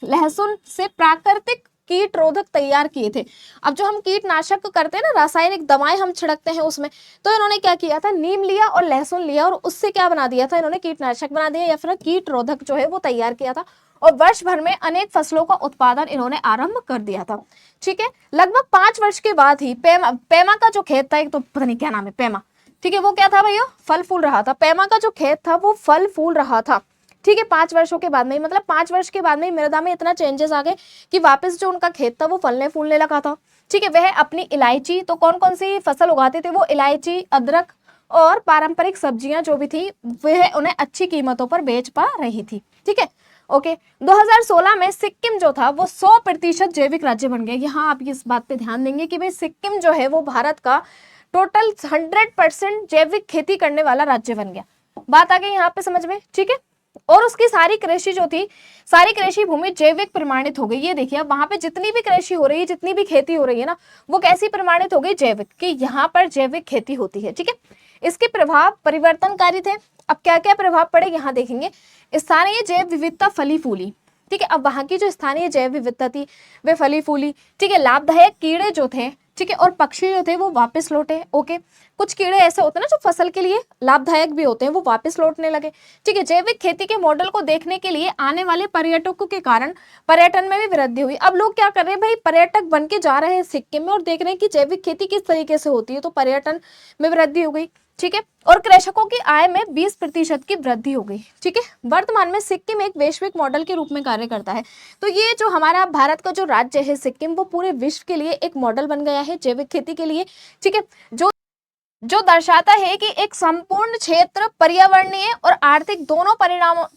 लहसुन से प्राकृतिक कीट रोधक तैयार किए थे। अब जो हम कीटनाशक करते हैं ना, रासायनिक दवाएं हम छिड़कते हैं उसमें, तो इन्होंने क्या किया था, नीम लिया और लहसुन लिया और उससे क्या बना दिया था, इन्होंने कीटनाशक बना दिया या फिर कीट रोधक जो है वो तैयार किया था। और वर्ष भर में अनेक फसलों का उत्पादन इन्होंने आरंभ कर दिया था, ठीक है। लगभग 5 वर्ष के बाद ही पेमा का जो खेत था, एक तो पता नहीं क्या नाम है पेमा, ठीक है, वो क्या था भैया, फल फूल रहा था। पेमा का जो खेत था वो फल फूल रहा था, ठीक है। 5 वर्षों के बाद में, मतलब 5 वर्ष के बाद में मृदा में इतना चेंजेस आ गए कि वापस जो उनका खेत था वो फलने फूलने लगा था, ठीक है। वह अपनी इलायची, तो कौन कौन सी फसल उगाते थे वो, इलायची, अदरक और पारंपरिक सब्जियां जो भी थी वह उन्हें अच्छी कीमतों पर बेच पा रही थी, ठीक है। ओके, 2016 में सिक्किम जो था वो 100% जैविक राज्य बन गया। यहाँ आप इस बात पे ध्यान देंगे कि भाई सिक्किम जो है वो भारत का टोटल 100% जैविक खेती करने वाला राज्य बन गया। बात आ गई यहाँ पे समझ में, ठीक है। और उसकी सारी कृषि जो थी, सारी कृषि भूमि जैविक प्रमाणित हो गई। ये देखिए अब वहां पे जितनी भी कृषि हो रही है, जितनी भी खेती हो रही है ना, वो कैसी प्रमाणित हो गई, जैविक, कि यहाँ पर जैविक खेती होती है, ठीक है। इसके प्रभाव परिवर्तनकारी थे। अब क्या क्या प्रभाव पड़े यहाँ देखेंगे। स्थानीय जैव विविधता फली फूली, ठीक है। अब वहां की जो स्थानीय जैव विविधता थी वे फली फूली, ठीक है। लाभदायक कीड़े जो थे, ठीक है, और पक्षी जो थे वो वापस लौटे। ओके, कुछ कीड़े ऐसे होते हैं ना जो फसल के लिए लाभदायक भी होते हैं, वो वापस लौटने लगे, ठीक है। जैविक खेती के मॉडल को देखने के लिए आने वाले पर्यटकों के कारण पर्यटन में भी वृद्धि हुई। अब लोग क्या कर रहे हैं भाई, पर्यटक बन के जा रहे हैं सिक्किम में और देख रहे हैं कि जैविक खेती किस तरीके से होती है, तो पर्यटन में वृद्धि हो गई, ठीक है। और कृषकों की आय में 20% की वृद्धि हो गई, ठीक है। वर्तमान में सिक्किम एक वैश्विक मॉडल के रूप में कार्य करता है। तो ये जो हमारा भारत का जो राज्य है सिक्किम, वो पूरे विश्व के लिए एक मॉडल बन गया है जैविक खेती के लिए, ठीक है। जो दर्शाता है कि एक संपूर्ण क्षेत्र पर्यावरणीय और आर्थिक दोनों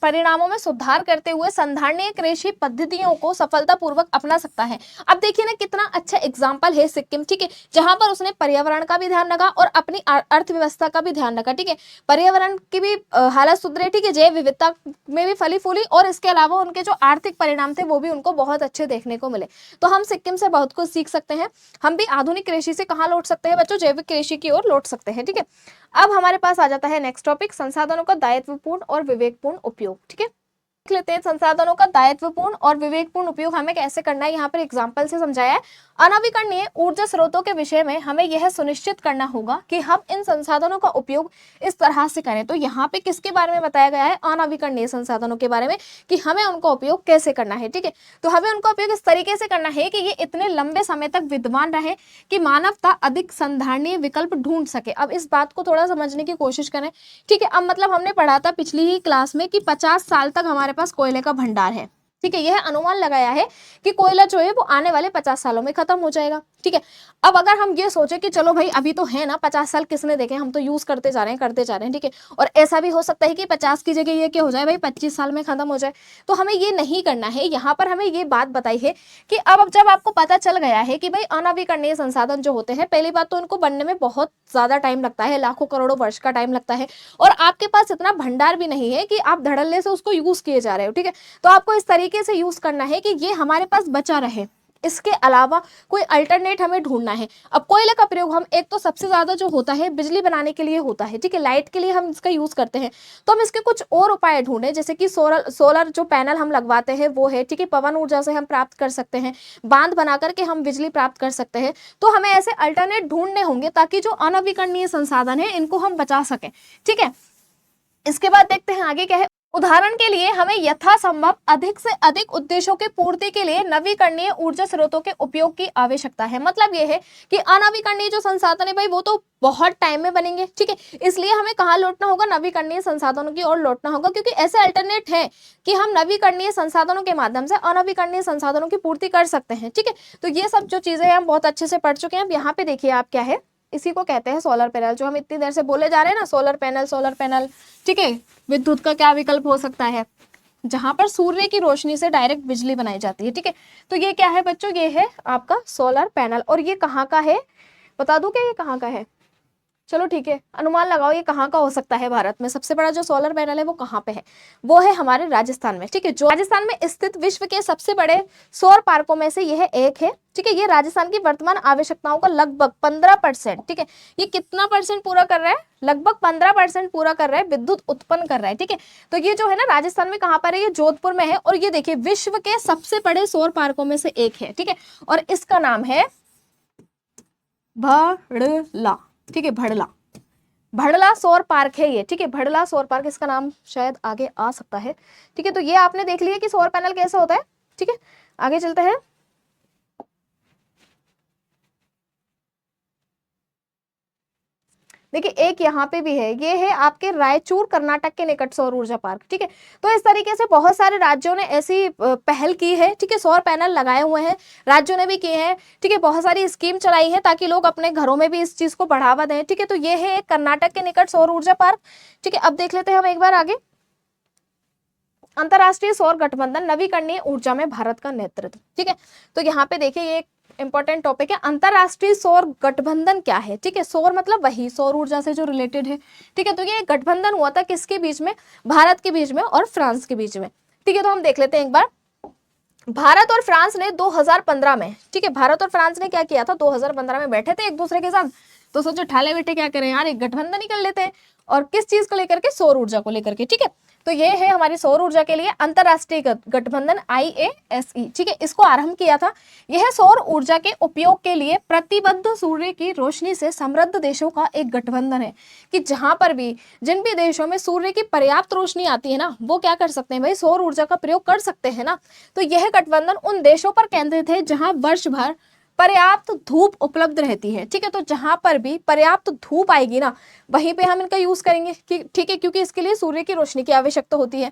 परिणामों में सुधार करते हुए संधारणीय कृषि पद्धतियों को सफलतापूर्वक अपना सकता है। अब देखिए ना कितना अच्छा एग्जाम्पल है सिक्किम, ठीक है, जहां पर उसने पर्यावरण का भी ध्यान रखा और अपनी अर्थव्यवस्था का भी ध्यान रखा, ठीक है। पर्यावरण की भी हालत सुधरे, ठीक है, जैव विविधता में भी फली फूली, और इसके अलावा उनके जो आर्थिक परिणाम थे वो भी उनको बहुत अच्छे देखने को मिले। तो हम सिक्किम से बहुत कुछ सीख सकते हैं। हम भी आधुनिक कृषि से कहाँ लौट सकते हैं बच्चों, जैविक कृषि की ओर लौट सकते हैं, ठीक है। अब हमारे पास आ जाता है नेक्स्ट टॉपिक, संसाधनों का दायित्वपूर्ण और विवेकपूर्ण उपयोग, ठीक है। देख लेते हैं संसाधनों का दायित्वपूर्ण और विवेकपूर्ण उपयोग हमें कैसे करना है। यहाँ पर एग्जाम्पल से समझाया है। अनवीकरणीय ऊर्जा स्रोतों के विषय में हमें यह सुनिश्चित करना होगा कि हम इन संसाधनों का उपयोग इस तरह से करें। तो यहाँ पे किसके बारे में बताया गया है, अनवीकरणीय संसाधनों के बारे में, कि हमें उनका उपयोग कैसे करना है, ठीक है। तो हमें उनका उपयोग इस तरीके से करना है कि ये इतने लंबे समय तक विद्यमान रहे कि मानवता अधिक संधारणीय विकल्प ढूंढ सके। अब इस बात को थोड़ा समझने की कोशिश करें, ठीक है। अब मतलब हमने पढ़ा था पिछली ही क्लास में कि 50 साल तक हमारे पास कोयले का भंडार है, ठीक है। यह अनुमान लगाया है कि कोयला जो है वो आने वाले 50 सालों में खत्म हो जाएगा, ठीक है। अब अगर हम ये सोचे कि चलो भाई अभी तो है ना, 50 साल किसने देखे, हम तो यूज करते जा रहे हैं, ठीक है। और ऐसा भी हो सकता है कि 50 की जगह ये क्या हो जाए भाई, 25 साल में खत्म हो जाए। तो हमें ये नहीं करना है। यहाँ पर हमें ये बात बताई है कि अब जब आपको पता चल गया है कि भाई अनवीकरणीय संसाधन जो होते हैं, पहली बात तो उनको बनने में बहुत ज्यादा टाइम लगता है, लाखों करोड़ों वर्ष का टाइम लगता है, और आपके पास इतना भंडार भी नहीं है कि आप धड़ल्ले से उसको यूज किए जा रहे हो, ठीक है। तो आपको इस तरीके से यूज करना है कि ये हमारे पास बचा रहे, इसके अलावा कोई अल्टरनेट हमें ढूंढना है। अब कोयले का प्रयोग हम एक तो सबसे ज्यादा जो होता है बिजली बनाने के लिए होता है, ठीक है, लाइट के लिए हम इसका यूज करते हैं, तो हम इसके कुछ और उपाय ढूंढे, जैसे कि सोलर जो पैनल हम लगवाते हैं वो है, ठीक है, पवन ऊर्जा से हम प्राप्त कर सकते हैं, बांध बना करके हम बिजली प्राप्त कर सकते हैं। तो हमें ऐसे अल्टरनेट ढूंढने होंगे ताकि जो अनवीकरणीय संसाधन है इनको हम बचा सकें, ठीक है। इसके बाद देखते हैं आगे क्या है। उदाहरण के लिए हमें यथासंभव अधिक से अधिक उद्देश्यों की पूर्ति के लिए नवीकरणीय ऊर्जा स्रोतों के उपयोग की आवश्यकता है। मतलब यह है कि अनवीकरणीय जो संसाधन है भाई वो तो बहुत टाइम में बनेंगे, ठीक है, इसलिए हमें कहाँ लौटना होगा, नवीकरणीय संसाधनों की ओर लौटना होगा, क्योंकि ऐसे अल्टरनेट है कि हम नवीकरणीय संसाधनों के माध्यम से अनवीकरणीय संसाधनों की पूर्ति कर सकते हैं, ठीक है। तो ये सब जो चीजें हम बहुत अच्छे से पढ़ चुके हैं। अब यहाँ पे देखिए आप क्या है, इसी को कहते हैं सोलर पैनल, जो हम इतनी देर से बोले जा रहे हैं ना, सोलर पैनल, ठीक है। विद्युत का क्या विकल्प हो सकता है, जहां पर सूर्य की रोशनी से डायरेक्ट बिजली बनाई जाती है, ठीक है। तो ये क्या है बच्चों, ये है आपका सोलर पैनल। और ये कहाँ का है बता दूं क्या, ये कहाँ का है, चलो ठीक है, अनुमान लगाओ ये कहाँ का हो सकता है। भारत में सबसे बड़ा जो सोलर पैनल है वो कहाँ पे है, वो है हमारे राजस्थान में, ठीक है। जो राजस्थान में स्थित विश्व के सबसे बड़े सौर पार्कों में से यह एक है, ठीक है। ये राजस्थान की वर्तमान आवश्यकताओं का लगभग 15%, ठीक है, ये कितना परसेंट पूरा कर रहा है, लगभग 15% पूरा कर रहा है, विद्युत उत्पन्न कर रहा है, ठीक है। तो ये जो है ना राजस्थान में कहाँ पर है, ये जोधपुर में है। और ये देखिए विश्व के सबसे बड़े सौर पार्कों में से एक है, ठीक है, और इसका नाम है भड़ला, ठीक है, भड़ला सौर पार्क है ये, ठीक है, भड़ला सौर पार्क, इसका नाम शायद आगे आ सकता है, ठीक है। तो ये आपने देख लिया कि सौर पैनल कैसे होता है, ठीक है। आगे चलते हैं। देखिए एक यहाँ पे भी है, ये है आपके रायचूर कर्नाटक के निकट सौर ऊर्जा पार्क, ठीक है। तो इस तरीके से बहुत सारे राज्यों ने ऐसी पहल की है, ठीक है, सौर पैनल लगाए हुए हैं, राज्यों ने भी किए हैं, ठीक है, बहुत सारी स्कीम चलाई है ताकि लोग अपने घरों में भी इस चीज को बढ़ावा दें, ठीक है। तो ये है कर्नाटक के निकट सौर ऊर्जा पार्क, ठीक है। अब देख लेते हैं हम एक बार आगे। अंतरराष्ट्रीय सौर गठबंधन, नवीकरणीय ऊर्जा में भारत का नेतृत्व, ठीक है। तो यहाँ पे देखिए ये इंपॉर्टेंट टॉपिक है, अंतरराष्ट्रीय सौर गठबंधन क्या है, ठीक है। सौर मतलब वही सौर ऊर्जा से जो रिलेटेड है, ठीक है। तो ये गठबंधन हुआ था किसके बीच में, भारत के बीच में और फ्रांस के बीच में, ठीक है। तो हम देख लेते हैं एक बार। भारत और फ्रांस ने 2015 में, ठीक है, भारत और फ्रांस ने क्या किया था, 2015 में बैठे थे एक दूसरे के साथ, तो सोचो ठाले बेटे क्या करें यार, एक गठबंधन ही कर लेते हैं। और किस चीज को लेकर के, सौर ऊर्जा को लेकर के, ठीक है। तो ये है हमारी सौर ऊर्जा के लिए अंतरराष्ट्रीय गठबंधन IASE, ठीक है, इसको आरंभ किया था। यह सौर ऊर्जा के उपयोग के लिए प्रतिबद्ध सूर्य की रोशनी से समृद्ध देशों का एक गठबंधन है, कि जहां पर भी जिन भी देशों में सूर्य की पर्याप्त रोशनी आती है ना, वो क्या कर सकते हैं भाई, सौर ऊर्जा का प्रयोग कर सकते हैं ना। तो यह गठबंधन उन देशों पर केंद्रित है जहां वर्ष भर पर्याप्त धूप उपलब्ध रहती है, ठीक है। तो जहां पर भी पर्याप्त धूप आएगी ना, वहीं पे हम इनका यूज करेंगे, ठीक है, क्योंकि इसके लिए सूर्य की रोशनी की आवश्यकता होती है।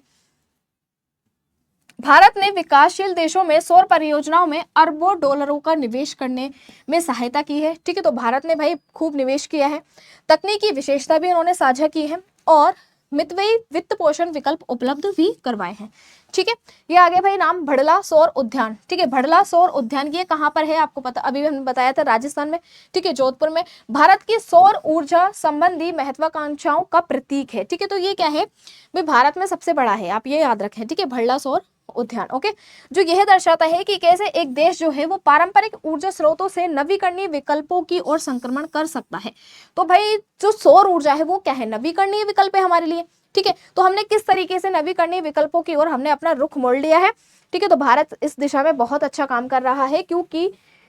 भारत ने विकासशील देशों में सौर परियोजनाओं में अरबों डॉलरों का निवेश करने में सहायता की है, ठीक है। तो भारत ने भाई खूब निवेश किया है, तकनीकी विशेषता भी उन्होंने साझा की है और मितव्ययी वित्त पोषण विकल्प उपलब्ध भी करवाए हैं, ठीक है। ये आगे भाई नाम भड़ला सौर उद्यान, ठीक है, भड़ला सौर उद्यान, ये कहाँ पर है आपको पता, अभी हमने बताया था राजस्थान में, ठीक है, जोधपुर में। भारत की सौर ऊर्जा संबंधी महत्वाकांक्षाओं का प्रतीक है, ठीक है। तो ये क्या है भाई, भारत में सबसे बड़ा है, आप ये याद रखें, ठीक है, भड़ला सौर उद्यान, ओके, जो यह दर्शाता है कि कैसे एक देश जो है वो पारंपरिक ऊर्जा स्रोतों से नवीकरणीय विकल्पों की ओर संक्रमण कर सकता है। तो भाई जो सौर ऊर्जा है वो क्या है, नवीकरणीय विकल्प है हमारे लिए, ठीक है। तो हमने किस तरीके से नवीकरणीय विकल्पों की ओर हमने अपना रुख मोड़ लिया है, ठीक है। तो भारत इस दिशा में बहुत अच्छा काम कर रहा है, क्योंकि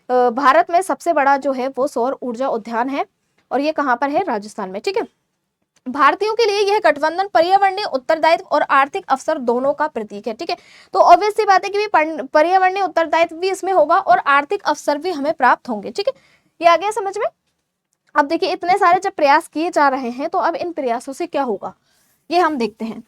भारत में सबसे बड़ा जो है वो सौर ऊर्जा उद्यान है, और ये कहाँ पर है, राजस्थान में, ठीक है। भारतीयों के लिए यह गठबंधन पर्यावरणीय उत्तरदायित्व और आर्थिक अवसर दोनों का प्रतीक है, ठीक है। तो ऑब्वियस सी बात है कि पर्यावरणीय उत्तरदायित्व भी इसमें होगा और आर्थिक अवसर भी हमें प्राप्त होंगे, ठीक है। ये आ गया समझ में। अब देखिए इतने सारे जब प्रयास किए जा रहे हैं तो अब इन प्रयासों से क्या होगा, ये हम देखते हैं।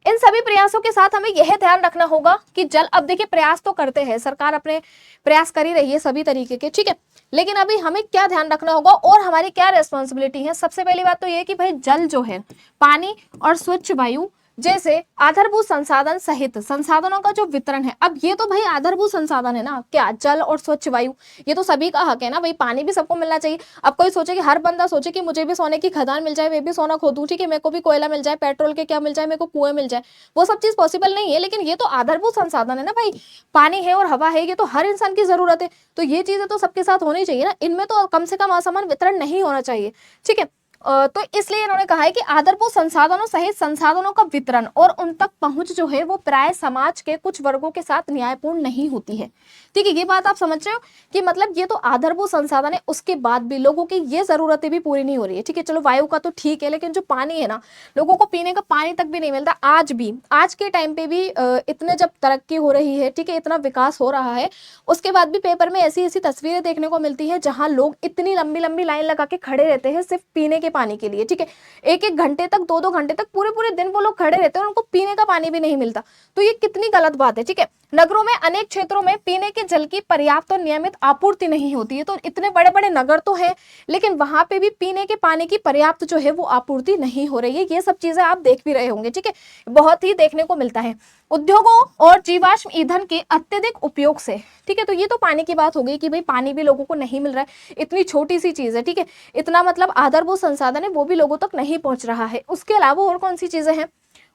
इन सभी प्रयासों के साथ हमें यह ध्यान रखना होगा कि जल, अब देखिए प्रयास तो करते हैं, सरकार अपने प्रयास कर ही रही है सभी तरीके के, ठीक है, लेकिन अभी हमें क्या ध्यान रखना होगा और हमारी क्या रेस्पॉन्सिबिलिटी है। सबसे पहली बात तो ये कि भाई जल जो है, पानी और स्वच्छ वायु, जैसे आधारभूत संसाधन सहित संसाधनों का जो वितरण है। अब ये तो भाई आधारभूत संसाधन है ना, क्या जल और स्वच्छ वायु, ये तो सभी का हक है ना भाई, पानी भी सबको मिलना चाहिए। अब कोई सोचे कि हर बंदा सोचे कि मुझे भी सोने की खदान मिल जाए, मैं भी सोना खोदूं, ठीक है, मेरे को भी कोयला मिल जाए, पेट्रोल के क्या मिल जाए, मेरे को कुएं मिल जाए, वो सब चीज पॉसिबल नहीं है। लेकिन ये तो आधारभूत संसाधन है ना भाई, पानी है और हवा है, ये तो हर इंसान की जरूरत है, तो ये चीजें तो सबके साथ होनी चाहिए ना, इनमें तो कम से कम असमान वितरण नहीं होना चाहिए, ठीक है। तो इसलिए इन्होंने कहा है कि आधारभूत संसाधनों सहित संसाधनों का वितरण और उन तक पहुंच जो है वो प्राय समाज के कुछ वर्गों के साथ न्यायपूर्ण नहीं होती है, ठीक है। ये बात आप समझ रहे हो कि मतलब ये तो आधारभूत संसाधन है, उसके बाद भी लोगों की ये जरूरतें भी पूरी नहीं हो रही है, ठीक है। चलो वायु का तो ठीक है, लेकिन जो पानी है ना, लोगों को पीने का पानी तक भी नहीं मिलता आज भी, आज के टाइम पे भी इतने जब तरक्की हो रही है, ठीक है, इतना विकास हो रहा है, उसके बाद भी पेपर में ऐसी ऐसी तस्वीरें देखने को मिलती है जहां लोग इतनी लंबी लंबी लाइन लगा के खड़े रहते हैं सिर्फ पीने के पानी के लिए, ठीक है। एक एक घंटे तक, दो दो घंटे तक, पूरे पूरे दिन वो लोग खड़े रहते हैं और उनको पीने का पानी भी नहीं मिलता, तो ये कितनी गलत बात है, ठीक है। नगरों में अनेक क्षेत्रों में पीने के जल की पर्याप्त और नियमित आपूर्ति नहीं होती है, तो इतने बड़े बड़े नगर तो हैं, लेकिन वहां पे भी पीने के पानी की पर्याप्त जो है वो आपूर्ति नहीं हो रही है। ये सब चीजें आप देख भी रहे होंगे, ठीक है, बहुत ही देखने को मिलता है। उद्योगों और जीवाश्म ईंधन के अत्यधिक उपयोग से, ठीक है, तो ये तो पानी की बात हो गई कि भाई पानी भी लोगों को नहीं मिल रहा है, इतनी छोटी सी चीज है, ठीक है, इतना मतलब आधारभूत संसाधन है वो भी लोगों तक नहीं पहुंच रहा है। उसके अलावा और कौन सी चीजें हैं,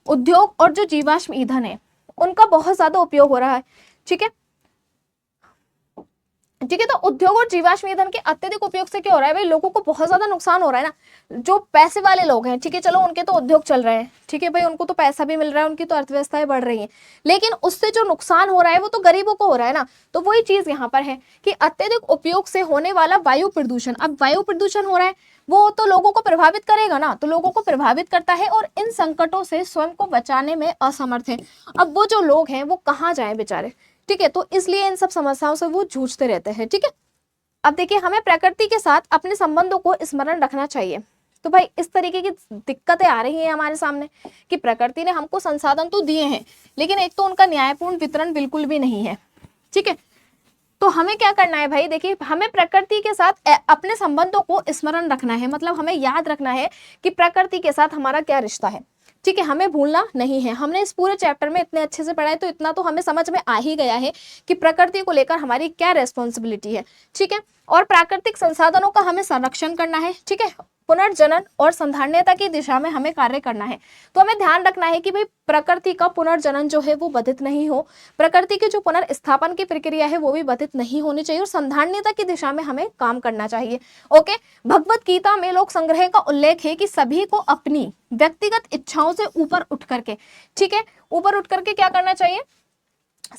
उद्योग और जो जीवाश्म ईंधन है उनका बहुत ज्यादा उपयोग हो रहा है, ठीक है, ठीक है। तो उद्योग और जीवाश्म ईंधन के अत्यधिक उपयोग से क्या हो रहा है भाई, लोगों को बहुत ज्यादा नुकसान हो रहा है ना। जो पैसे वाले लोग हैं, ठीक है, चलो उनके तो उद्योग चल रहे हैं, ठीक है भाई, उनको तो पैसा भी मिल रहा है, उनकी तो अर्थव्यवस्थाएं बढ़ रही हैं, लेकिन उससे जो नुकसान हो रहा है वो तो गरीबों को हो रहा है ना। तो वही चीज यहाँ पर है कि अत्यधिक उपयोग से होने वाला वायु प्रदूषण, अब वायु प्रदूषण हो रहा है वो तो लोगों को प्रभावित करेगा ना, तो लोगों को प्रभावित करता है और इन संकटों से स्वयं को बचाने में असमर्थ है। अब वो जो लोग हैं वो कहाँ जाए बेचारे, ठीक है, तो इसलिए इन सब समस्याओं से वो जूझते रहते हैं, ठीक है। अब देखिए, हमें प्रकृति के साथ अपने संबंधों को स्मरण रखना चाहिए। तो भाई इस तरीके की दिक्कतें आ रही हैं हमारे सामने कि प्रकृति ने हमको संसाधन तो दिए हैं, लेकिन एक तो उनका न्यायपूर्ण वितरण बिल्कुल भी नहीं है, ठीक है। तो हमें क्या करना है भाई, देखिए, हमें प्रकृति के साथ अपने संबंधों को स्मरण रखना है, मतलब हमें याद रखना है कि प्रकृति के साथ हमारा क्या रिश्ता है, ठीक है, हमें भूलना नहीं है। हमने इस पूरे चैप्टर में इतने अच्छे से पढ़ा है, तो इतना तो हमें समझ में आ ही गया है कि प्रकृति को लेकर हमारी क्या रेस्पॉन्सिबिलिटी है, ठीक है। और प्राकृतिक संसाधनों का हमें संरक्षण करना है, ठीक है, पुनर्जनन और संधारणीयता की दिशा में हमें कार्य करना है। तो हमें ध्यान रखना है कि भाई प्रकृति का पुनर्जनन जो है वो बाधित नहीं हो, प्रकृति की जो पुनर्स्थापन की प्रक्रिया है वो भी बाधित नहीं होनी चाहिए, और संधारणीयता की दिशा में हमें काम करना चाहिए। ओके, भगवत गीता में लोक संग्रह का उल्लेख है कि सभी को अपनी व्यक्तिगत इच्छाओं से ऊपर उठ करके, ठीक है, ऊपर उठ करके क्या करना चाहिए,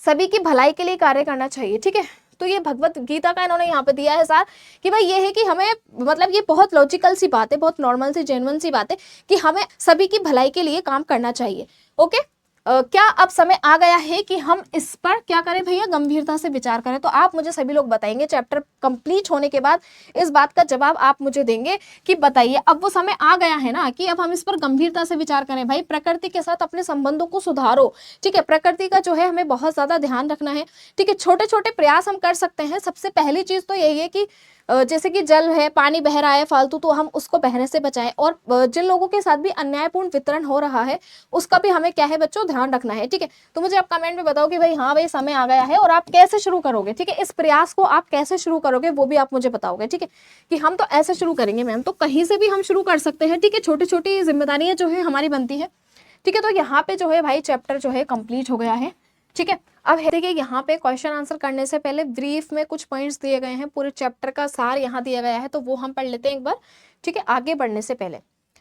सभी की भलाई के लिए कार्य करना चाहिए, ठीक है। तो ये भगवत गीता का इन्होंने यहाँ पे दिया है सार कि भाई ये है कि हमें, मतलब ये बहुत लॉजिकल सी बात है, बहुत नॉर्मल सी जेन्युइन सी बात है कि हमें सभी की भलाई के लिए काम करना चाहिए। ओके, क्या अब समय आ गया है कि हम इस पर क्या करें भैया, गंभीरता से विचार करें। तो आप मुझे सभी लोग बताएंगे, चैप्टर कंप्लीट होने के बाद इस बात का जवाब आप मुझे देंगे कि बताइए अब वो समय आ गया है ना कि अब हम इस पर गंभीरता से विचार करें। भाई प्रकृति के साथ अपने संबंधों को सुधारो, ठीक है, प्रकृति का जो है हमें बहुत ज्यादा ध्यान रखना है, ठीक है। छोटे छोटे प्रयास हम कर सकते हैं। सबसे पहली चीज तो यही है कि जैसे कि जल है, पानी बह रहा है फालतू, तो हम उसको बहने से बचाएं, और जिन लोगों के साथ भी अन्यायपूर्ण वितरण हो रहा है उसका भी हमें क्या है बच्चों, ध्यान रखना है, ठीक है। तो मुझे आप कमेंट में बताओ कि भाई हाँ भाई समय आ गया है, और आप कैसे शुरू करोगे, ठीक है, इस प्रयास को आप कैसे शुरू करोगे वो भी आप मुझे बताओगे, ठीक है। कि हम तो ऐसे शुरू करेंगे मैम, तो कहीं से भी हम शुरू कर सकते हैं, ठीक है, छोटी छोटी जिम्मेदारियां जो है हमारी बनती है, ठीक है। तो यहाँ पे जो है भाई चैप्टर जो है कंप्लीट हो गया है, ठीक है। अब देखिए यहाँ पे क्वेश्चन आंसर करने से पहले ब्रीफ में कुछ पॉइंट्स दिए गए हैं, पूरे चैप्टर का सार यहाँ दिया गया है, तो वो हम पढ़ लेते हैं एक बार, ठीक है, आगे बढ़ने से पहले।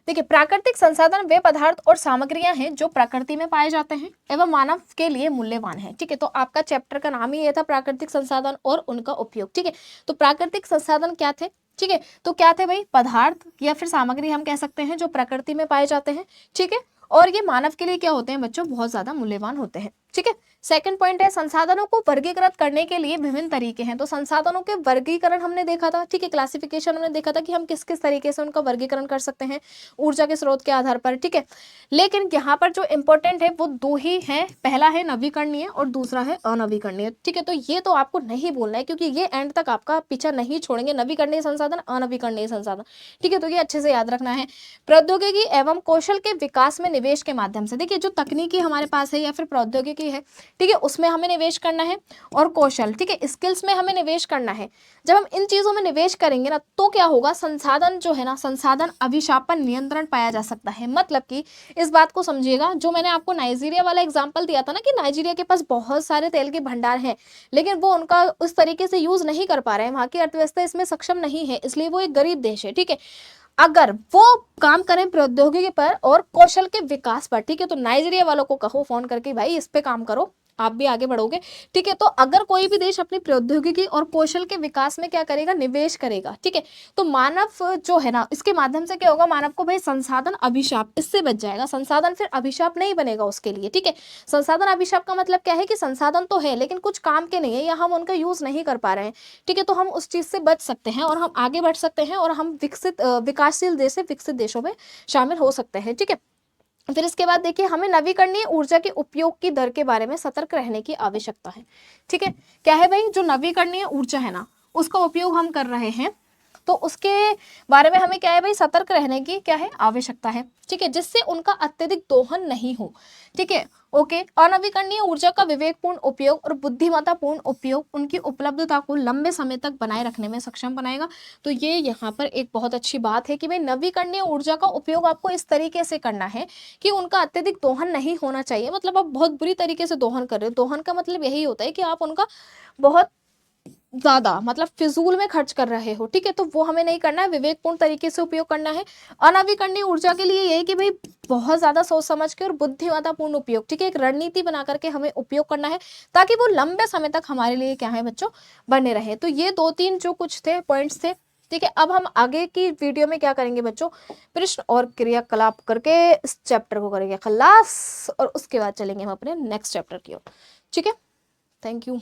देखिए, प्राकृतिक संसाधन वे पदार्थ और सामग्रियां हैं जो प्रकृति में पाए जाते हैं एवं मानव के लिए मूल्यवान है, ठीक है। तो आपका चैप्टर का नाम ही ये था, प्राकृतिक संसाधन और उनका उपयोग, ठीक है। तो प्राकृतिक संसाधन क्या थे, ठीक है, तो क्या थे भाई, पदार्थ या फिर सामग्री हम कह सकते हैं जो प्रकृति में पाए जाते हैं, ठीक है, और ये मानव के लिए क्या होते हैं बच्चों, बहुत ज्यादा मूल्यवान होते हैं, ठीक है। सेकंड पॉइंट है संसाधनों को वर्गीकृत करने के लिए विभिन्न तरीके हैं। तो संसाधनों के वर्गीकरण हमने देखा था, ठीक है, क्लासिफिकेशन हमने देखा था कि हम किस किस तरीके से उनका वर्गीकरण कर सकते हैं ऊर्जा के स्रोत के आधार पर, ठीक है। लेकिन यहाँ पर जो इंपॉर्टेंट है वो दो ही है, पहला है नवीकरणीय और दूसरा है अनवीकरणीय, ठीक है। तो ये तो आपको नहीं बोलना है क्योंकि ये एंड तक आपका पीछा नहीं छोड़ेंगे, नवीकरणीय संसाधन अनवीकरणीय संसाधन, ठीक है। तो ये अच्छे से याद रखना है। प्रौद्योगिकी एवं कौशल के विकास में निवेश के माध्यम से, देखिए जो तकनीकी हमारे पास है या फिर प्रौद्योगिकी है, ठीक है, उसमें हमें निवेश करना है, और कौशल, ठीक है, स्किल्स में हमें निवेश करना है। जब हम इन चीजों में निवेश करेंगे ना तो क्या होगा, संसाधन जो है ना, संसाधन अभिशापन नियंत्रण पाया जा सकता है। मतलब कि इस बात को समझिएगा, जो मैंने आपको नाइजीरिया वाला एग्जांपल दिया था ना कि नाइजीरिया के पास बहुत सारे तेल के भंडार हैं, लेकिन वो उनका उस तरीके से यूज नहीं कर पा रहे हैं, वहां की अर्थव्यवस्था इसमें सक्षम नहीं है, इसलिए वो एक गरीब देश है, ठीक है। अगर वो काम करें प्रौद्योगिकी पर और कौशल के विकास पर, ठीक है, तो नाइजीरिया वालों को कहो फोन करके भाई इस पे काम करो, आप भी आगे बढ़ोगे, ठीक है। तो अगर कोई भी देश अपनी प्रौद्योगिकी और कौशल के विकास में क्या करेगा, निवेश करेगा, ठीक है, तो मानव जो है ना, इसके माध्यम से क्या होगा, मानव को भाई संसाधन अभिशाप इससे बच जाएगा, संसाधन फिर अभिशाप नहीं बनेगा उसके लिए, ठीक है। संसाधन अभिशाप का मतलब क्या है कि संसाधन तो है लेकिन कुछ काम के नहीं है या हम उनका यूज नहीं कर पा रहे हैं, ठीक है, तो हम उस चीज से बच सकते हैं और हम आगे बढ़ सकते हैं और हम विकासशील देश से विकसित देशों में शामिल हो सकते हैं, ठीक है। फिर इसके बाद देखिए, हमें नवीकरणीय ऊर्जा के उपयोग की दर के बारे में सतर्क रहने की आवश्यकता है, ठीक है। क्या है भाई, जो नवीकरणीय ऊर्जा है ना उसका उपयोग हम कर रहे हैं, तो उसके बारे में हमें क्या है भाई, सतर्क रहने की क्या है, आवश्यकता है, ठीक है, जिससे उनका अत्यधिक दोहन नहीं हो, ठीक है। ओके, अनवीकरणीय ऊर्जा का विवेकपूर्ण उपयोग और बुद्धिमत्तापूर्ण उपयोग उनकी उपलब्धता को लंबे समय तक बनाए रखने में सक्षम बनाएगा। तो ये यहाँ पर एक बहुत अच्छी बात है कि भाई नवीकरणीय ऊर्जा का उपयोग आपको इस तरीके से करना है कि उनका अत्यधिक दोहन नहीं होना चाहिए, मतलब आप बहुत बुरी तरीके से दोहन कर रहे हो, दोहन का मतलब यही होता है कि आप उनका बहुत ज्यादा मतलब फिजूल में खर्च कर रहे हो, ठीक है, तो वो हमें नहीं करना है, विवेकपूर्ण तरीके से उपयोग करना है। अनवीकरणीय ऊर्जा के लिए यही कि भाई बहुत ज्यादा सोच समझ के और बुद्धिमत्तापूर्ण उपयोग, ठीक है, एक रणनीति बना करके हमें उपयोग करना है ताकि वो लंबे समय तक हमारे लिए क्या है बच्चों, बने रहे। तो ये दो तीन जो कुछ थे पॉइंट्स थे, ठीक है। अब हम आगे की वीडियो में क्या करेंगे बच्चों, प्रश्न और क्रियाकलाप करके इस चैप्टर को करेंगे खलास और उसके बाद चलेंगे हम अपने नेक्स्ट चैप्टर की ओर, ठीक है। Thank you.